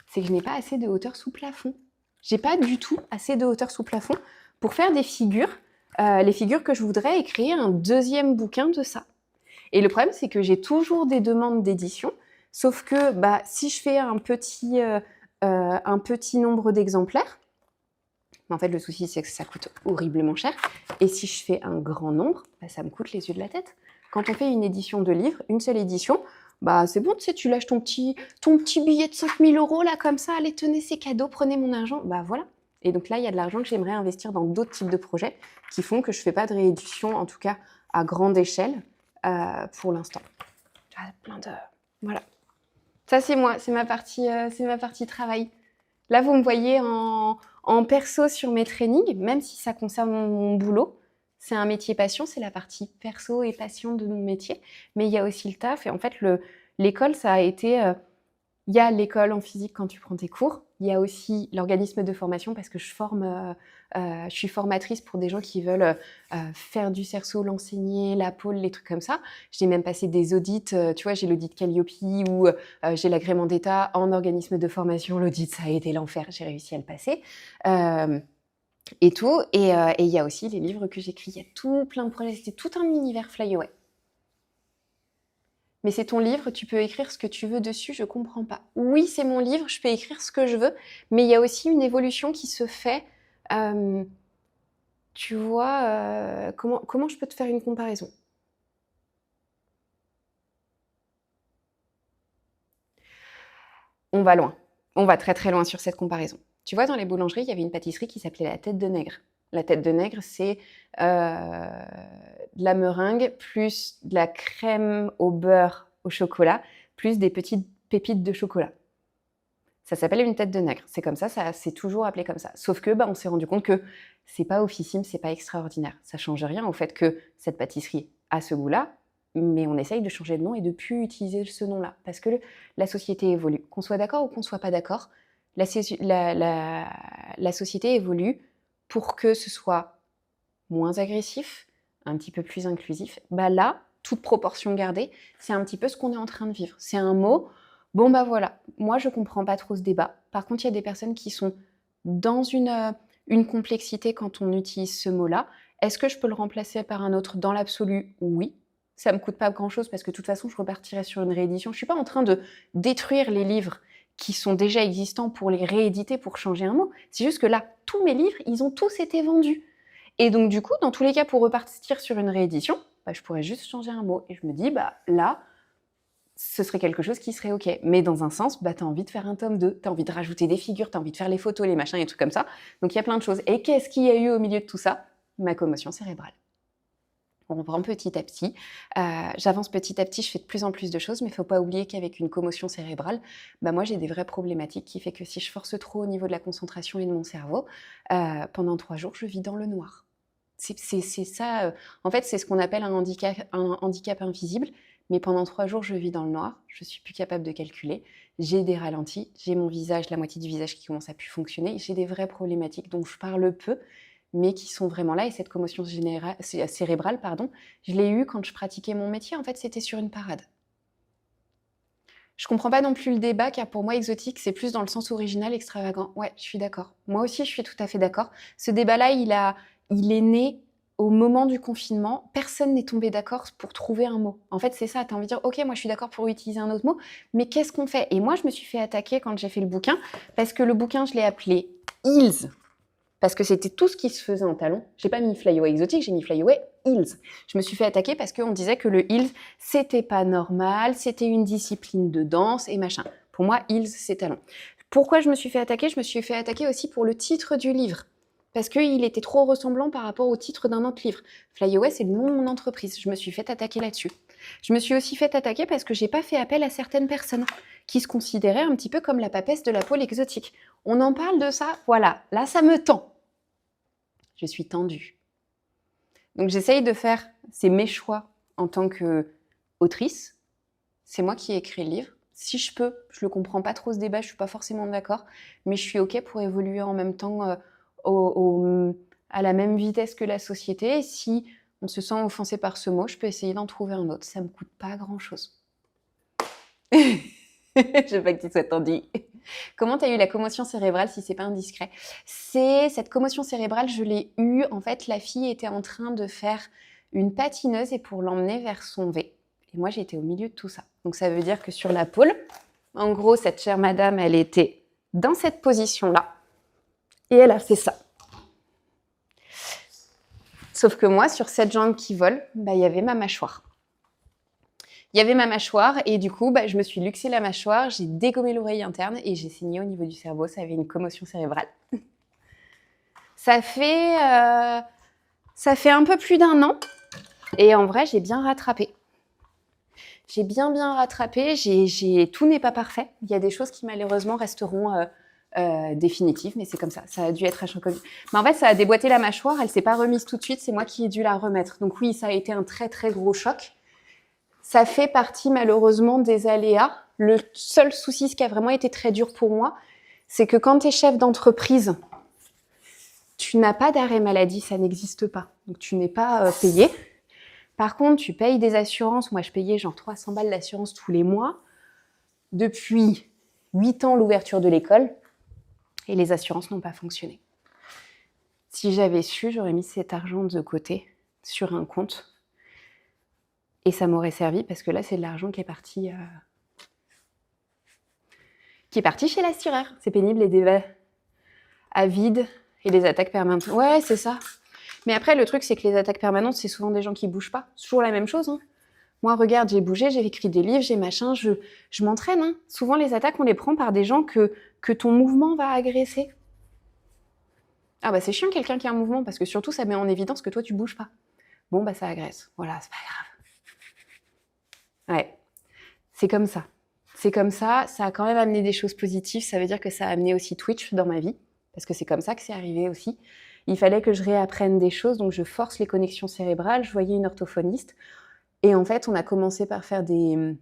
C'est que je n'ai pas assez de hauteur sous plafond. J'ai pas du tout assez de hauteur sous plafond pour faire des figures. Les figures que je voudrais écrire un deuxième bouquin de ça. Et le problème, c'est que j'ai toujours des demandes d'édition, sauf que si je fais un petit nombre d'exemplaires, en fait, le souci, c'est que ça coûte horriblement cher. Et si je fais un grand nombre, ça me coûte les yeux de la tête. Quand on fait une édition de livre, une seule édition, c'est bon, tu sais, tu lâches ton petit billet de 5 000 €, là, comme ça, allez, tenez ces cadeaux, prenez mon argent, voilà. Et donc là, il y a de l'argent que j'aimerais investir dans d'autres types de projets qui font que je ne fais pas de réédition, en tout cas à grande échelle, pour l'instant. Voilà. Ça, c'est moi, c'est ma partie travail. Là, vous me voyez en perso sur mes trainings, même si ça concerne mon boulot. C'est un métier passion, c'est la partie perso et passion de mon métier. Mais il y a aussi le taf. Et en fait, l'école, ça a été... Il y a l'école en physique quand tu prends tes cours. Il y a aussi l'organisme de formation parce que je suis formatrice pour des gens qui veulent faire du cerceau, l'enseigner, la pôle, les trucs comme ça. J'ai même passé des audits. Tu vois, j'ai l'audit Calliope où j'ai l'agrément d'État en organisme de formation. L'audit, ça a été l'enfer. J'ai réussi à le passer. Et tout. Et il y a aussi les livres que j'écris. Il y a tout plein de projets. C'était tout un univers Fly Away. Mais c'est ton livre, tu peux écrire ce que tu veux dessus, je comprends pas. Oui, c'est mon livre, je peux écrire ce que je veux, mais il y a aussi une évolution qui se fait. Tu vois, comment je peux te faire une comparaison ? On va loin. On va très très loin sur cette comparaison. Tu vois, dans les boulangeries, il y avait une pâtisserie qui s'appelait la Tête de Nègre. La Tête de Nègre, c'est de la meringue plus de la crème au beurre au chocolat, plus des petites pépites de chocolat. Ça s'appelle une tête de nègre. C'est comme ça c'est toujours appelé comme ça. Sauf que on s'est rendu compte que c'est pas officime, c'est pas extraordinaire. Ça change rien au fait que cette pâtisserie a ce goût-là, mais on essaye de changer de nom et de plus utiliser ce nom-là. Parce que la société évolue. Qu'on soit d'accord ou qu'on soit pas d'accord, la société évolue pour que ce soit moins agressif, un petit peu plus inclusif. Là, toute proportion gardée, c'est un petit peu ce qu'on est en train de vivre. C'est un mot... voilà, moi je comprends pas trop ce débat. Par contre, il y a des personnes qui sont dans une complexité quand on utilise ce mot-là. Est-ce que je peux le remplacer par un autre ? Dans l'absolu, oui. Ça me coûte pas grand-chose parce que de toute façon, je repartirai sur une réédition. Je suis pas en train de détruire les livres qui sont déjà existants pour les rééditer, pour changer un mot. C'est juste que là, tous mes livres, ils ont tous été vendus. Et donc du coup, dans tous les cas, pour repartir sur une réédition, je pourrais juste changer un mot. Et je me dis, là... ce serait quelque chose qui serait OK. Mais dans un sens, tu as envie de faire un tome 2, tu as envie de rajouter des figures, tu as envie de faire les photos, les machins et trucs comme ça. Donc il y a plein de choses. Et qu'est-ce qu'il y a eu au milieu de tout ça ? Ma commotion cérébrale. On reprend petit à petit. J'avance petit à petit, je fais de plus en plus de choses, mais il ne faut pas oublier qu'avec une commotion cérébrale, moi j'ai des vraies problématiques qui fait que si je force trop au niveau de la concentration et de mon cerveau, pendant 3 jours, je vis dans le noir. C'est ça, en fait, c'est ce qu'on appelle un handicap invisible. mais pendant 3 jours, je vis dans le noir, je suis plus capable de calculer, j'ai des ralentis, j'ai mon visage, la moitié du visage qui commence à plus fonctionner, j'ai des vraies problématiques dont je parle peu, mais qui sont vraiment là. Et cette commotion cérébrale, je l'ai eue quand je pratiquais mon métier. En fait, c'était sur une parade. Je comprends pas non plus le débat, car pour moi, exotique, c'est plus dans le sens original, extravagant. Ouais, je suis d'accord. Moi aussi, je suis tout à fait d'accord. Ce débat-là, il est né au moment du confinement. Personne n'est tombé d'accord pour trouver un mot. En fait, c'est ça. Tu as envie de dire, OK, moi, je suis d'accord pour utiliser un autre mot, mais qu'est-ce qu'on fait? Et moi, je me suis fait attaquer quand j'ai fait le bouquin, parce que le bouquin, je l'ai appelé Heels, parce que c'était tout ce qui se faisait en talons. J'ai pas mis flyaway exotique, j'ai mis flyaway heels. Je me suis fait attaquer parce qu'on disait que le heels, c'était pas normal, c'était une discipline de danse et machin. Pour moi, heels, c'est talons. Pourquoi je me suis fait attaquer? Je me suis fait attaquer aussi pour le titre du livre, parce qu'il était trop ressemblant par rapport au titre d'un autre livre. Flyaway, c'est le nom de mon entreprise. Je me suis fait attaquer là-dessus. Je me suis aussi fait attaquer parce que j'ai pas fait appel à certaines personnes qui se considéraient un petit peu comme la papesse de la pôle exotique. On en parle de ça, voilà, là ça me tend. Je suis tendue. Donc j'essaye de faire, c'est mes choix en tant qu'autrice. C'est moi qui ai écrit le livre. Si je peux, je ne le comprends pas trop ce débat, je ne suis pas forcément d'accord, mais je suis OK pour évoluer en même temps à la même vitesse que la société. Et si on se sent offensé par ce mot, je peux essayer d'en trouver un autre. Ça ne me coûte pas grand-chose. Je veux pas que tu sois tendue. Comment tu as eu la commotion cérébrale si c'est pas indiscret? C'est cette commotion cérébrale, je l'ai eue. En fait, la fille était en train de faire une patineuse et pour l'emmener vers son V. Et moi, j'étais au milieu de tout ça. Donc, ça veut dire que sur la pôle, en gros, cette chère madame, elle était dans cette position-là et elle a fait ça. Sauf que moi, sur cette jambe qui vole, il y avait ma mâchoire. Il y avait ma mâchoire et du coup, je me suis luxé la mâchoire, j'ai dégommé l'oreille interne et j'ai saigné au niveau du cerveau. Ça avait une commotion cérébrale. Ça fait un peu plus d'1 an et en vrai, j'ai bien rattrapé. J'ai bien rattrapé. Tout n'est pas parfait. Il y a des choses qui malheureusement resteront définitives, mais c'est comme ça. Ça a dû être un choc. Mais en fait, ça a déboîté la mâchoire. Elle s'est pas remise tout de suite. C'est moi qui ai dû la remettre. Donc oui, ça a été un très très gros choc. Ça fait partie malheureusement des aléas. Le seul souci, ce qui a vraiment été très dur pour moi, c'est que quand tu es chef d'entreprise, tu n'as pas d'arrêt maladie, ça n'existe pas. Donc tu n'es pas payé. Par contre, tu payes des assurances. Moi, je payais genre 300 balles d'assurance tous les mois. Depuis 8 ans, l'ouverture de l'école. Et les assurances n'ont pas fonctionné. Si j'avais su, j'aurais mis cet argent de côté sur un compte. Et ça m'aurait servi parce que là, c'est de l'argent qui est parti chez l'assureur. C'est pénible, les débats à vide et les attaques permanentes. Ouais, c'est ça. Mais après, le truc, c'est que les attaques permanentes, c'est souvent des gens qui bougent pas. C'est toujours la même chose. Hein. Moi, regarde, j'ai bougé, j'ai écrit des livres, j'ai machin, je m'entraîne. Hein. Souvent, les attaques, on les prend par des gens que ton mouvement va agresser. Ah c'est chiant quelqu'un qui a un mouvement parce que surtout, ça met en évidence que toi, tu bouges pas. Bon, ça agresse. Voilà, c'est pas grave. Ouais, c'est comme ça. C'est comme ça, ça a quand même amené des choses positives. Ça veut dire que ça a amené aussi Twitch dans ma vie, parce que c'est comme ça que c'est arrivé aussi. Il fallait que je réapprenne des choses, donc je force les connexions cérébrales. Je voyais une orthophoniste. Et en fait, on a commencé par faire des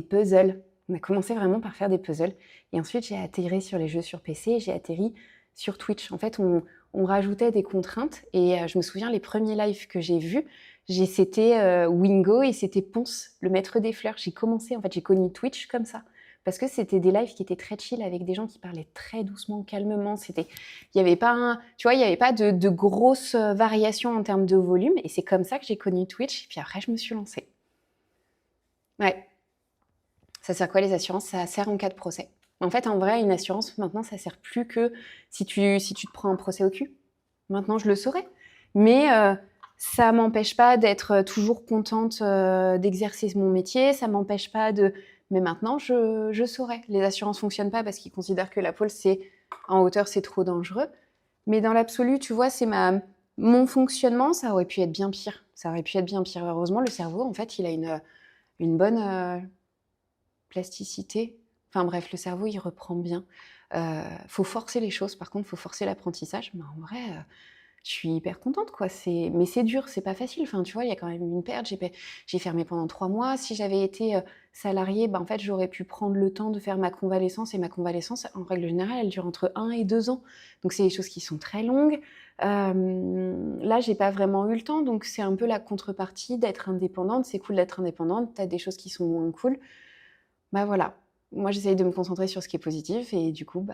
puzzles. On a commencé vraiment par faire des puzzles. Et ensuite, j'ai atterri sur les jeux sur PC, j'ai atterri sur Twitch. En fait, on rajoutait des contraintes. Et je me souviens, les premiers lives que j'ai vus, c'était Wingo et c'était Ponce, le maître des fleurs. J'ai connu Twitch comme ça. Parce que c'était des lives qui étaient très chill avec des gens qui parlaient très doucement, calmement. Il n'y avait pas, de grosses variations en termes de volume. Et c'est comme ça que j'ai connu Twitch. Et puis après, je me suis lancée. Ouais. Ça sert quoi les assurances? Ça sert en cas de procès. En fait, en vrai, une assurance, maintenant, ça sert plus que si tu te prends un procès au cul. Maintenant, je le saurais. Mais ça m'empêche pas d'être toujours contente d'exercer mon métier. Ça m'empêche pas de... Mais maintenant, je saurais. Les assurances fonctionnent pas parce qu'ils considèrent que la pôle, en hauteur, c'est trop dangereux. Mais dans l'absolu, tu vois, mon fonctionnement, ça aurait pu être bien pire. Ça aurait pu être bien pire. Heureusement, le cerveau, en fait, il a une bonne plasticité. Enfin bref, le cerveau, il reprend bien. Faut forcer les choses. Par contre, faut forcer l'apprentissage. Mais en vrai, je suis hyper contente, quoi. Mais c'est dur, c'est pas facile. Enfin, tu vois, il y a quand même une perte. J'ai fermé pendant 3 mois. Si j'avais été salariée, en fait, j'aurais pu prendre le temps de faire ma convalescence. Et ma convalescence, en règle générale, elle dure entre 1 et 2 ans. Donc, c'est des choses qui sont très longues. Là, j'ai pas vraiment eu le temps. Donc, c'est un peu la contrepartie d'être indépendante. C'est cool d'être indépendante. T'as des choses qui sont moins cool. Bah voilà. Moi, j'essaye de me concentrer sur ce qui est positif et du coup,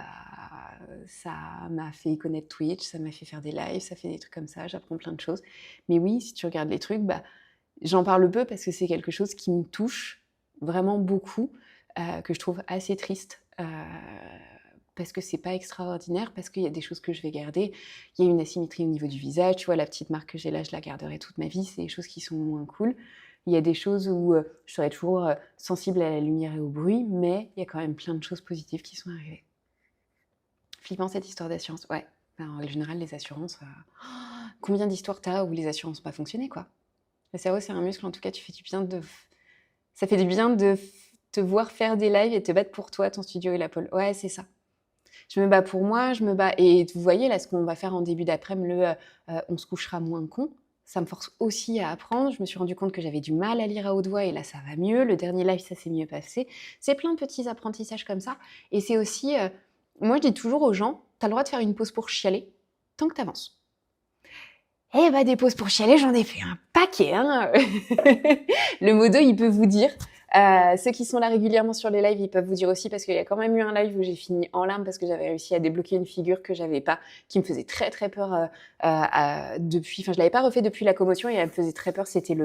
ça m'a fait connaître Twitch, ça m'a fait faire des lives, ça fait des trucs comme ça, j'apprends plein de choses. Mais oui, si tu regardes les trucs, j'en parle peu parce que c'est quelque chose qui me touche vraiment beaucoup, que je trouve assez triste, parce que c'est pas extraordinaire, parce qu'il y a des choses que je vais garder. Il y a une asymétrie au niveau du visage, tu vois, la petite marque que j'ai là, je la garderai toute ma vie, c'est des choses qui sont moins cool. Il y a des choses où je serai toujours sensible à la lumière et au bruit, mais il y a quand même plein de choses positives qui sont arrivées. Flippant cette histoire d'assurance, ouais. En règle générale, les assurances, combien d'histoires t'as où les assurances n'ont pas fonctionné, quoi. Le cerveau, c'est un muscle, en tout cas, ça fait du bien de te voir faire des lives et te battre pour toi, ton studio et la pole. Ouais, c'est ça. Je me bats pour moi, je me bats. Et vous voyez, là, ce qu'on va faire en début d'après-midi, on se couchera moins con. Ça me force aussi à apprendre. Je me suis rendu compte que j'avais du mal à lire à haute voix et là, ça va mieux. Le dernier live, ça s'est mieux passé. C'est plein de petits apprentissages comme ça. Et c'est aussi, moi, je dis toujours aux gens, t'as le droit de faire une pause pour chialer tant que t'avances. Eh des pauses pour chialer, j'en ai fait un paquet. Hein. Le modo, il peut vous dire. Ceux qui sont là régulièrement sur les lives, ils peuvent vous dire aussi, parce qu'il y a quand même eu un live où j'ai fini en larmes parce que j'avais réussi à débloquer une figure que j'avais pas, qui me faisait très très peur depuis. Enfin, je l'avais pas refait depuis la commotion et elle me faisait très peur. C'était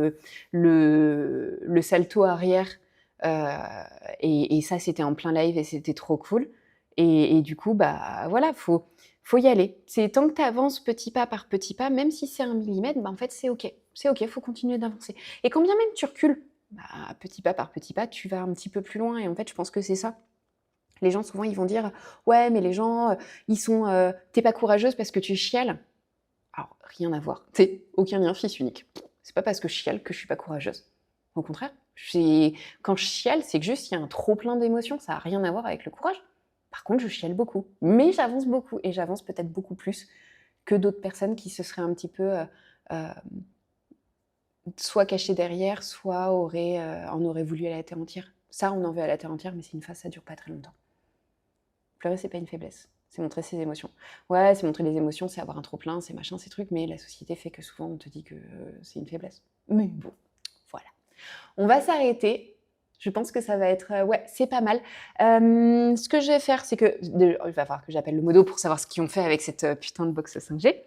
le salto arrière et ça, c'était en plein live et c'était trop cool. Et du coup, voilà, faut y aller. C'est tant que tu avances petit pas par petit pas, même si c'est 1 millimètre, en fait, c'est OK. C'est OK, faut continuer d'avancer. Et quand bien même tu recules, petit pas par petit pas, tu vas un petit peu plus loin. Et en fait, je pense que c'est ça. Les gens, souvent, ils vont dire « Ouais, mais les gens, t'es pas courageuse parce que tu chiales. » Alors, rien à voir. C'est aucun lien fils unique. C'est pas parce que je chiale que je suis pas courageuse. Au contraire, quand je chiale, c'est que juste, il y a un trop plein d'émotions. Ça a rien à voir avec le courage. Par contre, je chiale beaucoup. Mais j'avance beaucoup. Et j'avance peut-être beaucoup plus que d'autres personnes qui se seraient un petit peu soit cachées derrière, soit en auraient voulu à la terre entière. Ça, on en veut à la terre entière, mais c'est une phase, ça dure pas très longtemps. Pleurer, c'est pas une faiblesse. C'est montrer ses émotions. Ouais, c'est montrer les émotions, c'est avoir un trop-plein, c'est machin, ces trucs, mais la société fait que souvent, on te dit que c'est une faiblesse. Mais bon, voilà. On va s'arrêter. Je pense que ça va être... ouais, c'est pas mal. Ce que je vais faire, c'est que... il va falloir que j'appelle le modo pour savoir ce qu'ils ont fait avec cette putain de box 5G.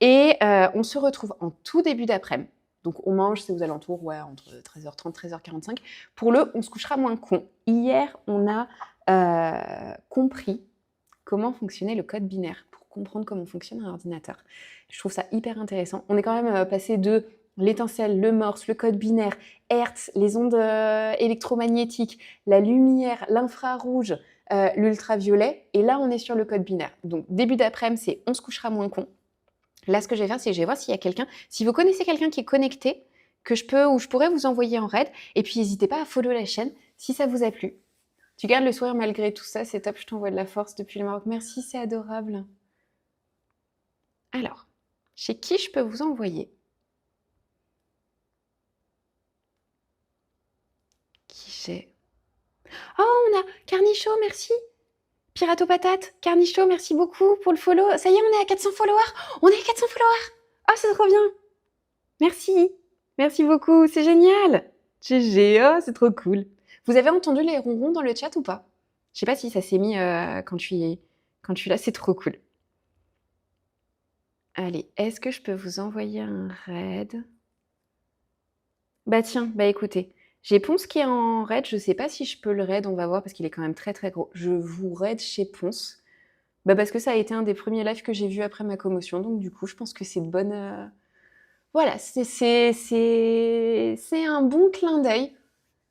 Et on se retrouve en tout début d'après-midi. Donc, on mange, c'est aux alentours, entre 13h30 et 13h45. Pour on se couchera moins con. Hier, on a compris comment fonctionnait le code binaire pour comprendre comment fonctionne un ordinateur. Je trouve ça hyper intéressant. On est quand même passé de l'étincelle, le morse, le code binaire, Hertz, les ondes électromagnétiques, la lumière, l'infrarouge, l'ultraviolet. Et là, on est sur le code binaire. Donc, début d'après-midi, c'est on se couchera moins con. Là, ce que je vais faire, c'est que je vais voir s'il y a quelqu'un. Si vous connaissez quelqu'un qui est connecté, je pourrais vous envoyer en raid. Et puis, n'hésitez pas à follow la chaîne si ça vous a plu. Tu gardes le sourire malgré tout ça, c'est top, je t'envoie de la force depuis le Maroc. Merci, c'est adorable. Alors, chez qui je peux vous envoyer? Qui j'ai? Oh, on a Carnichot, merci. Pirato Patate, Carnichot, merci beaucoup pour le follow. Ça y est, on est à 400 followers. On est à 400 followers. Oh, c'est trop bien. Merci. Merci beaucoup, c'est génial. GG, oh, c'est trop cool. Vous avez entendu les ronrons dans le chat ou pas? Je sais pas si ça s'est mis quand tu es là, c'est trop cool. Allez, est-ce que je peux vous envoyer un raid? Tiens, écoutez, j'ai Ponce qui est en raid, je sais pas si je peux le raid, on va voir parce qu'il est quand même très très gros. Je vous raid chez Ponce, parce que ça a été un des premiers lives que j'ai vu après ma commotion, donc du coup je pense que c'est de bonne... Voilà, c'est un bon clin d'œil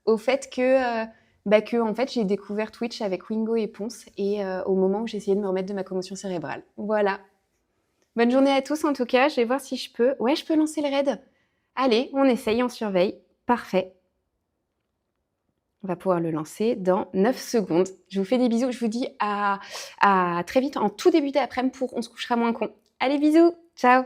au fait que en fait j'ai découvert Twitch avec Wingo et Ponce et au moment où j'essayais de me remettre de ma commotion cérébrale. Voilà. Bonne journée à tous en tout cas, je vais voir si je peux... Ouais, je peux lancer le raid. Allez, on essaye, on surveille. Parfait. On va pouvoir le lancer dans 9 secondes. Je vous fais des bisous. Je vous dis à très vite en tout début d'après-midi pour On se couchera moins con. Allez, bisous. Ciao.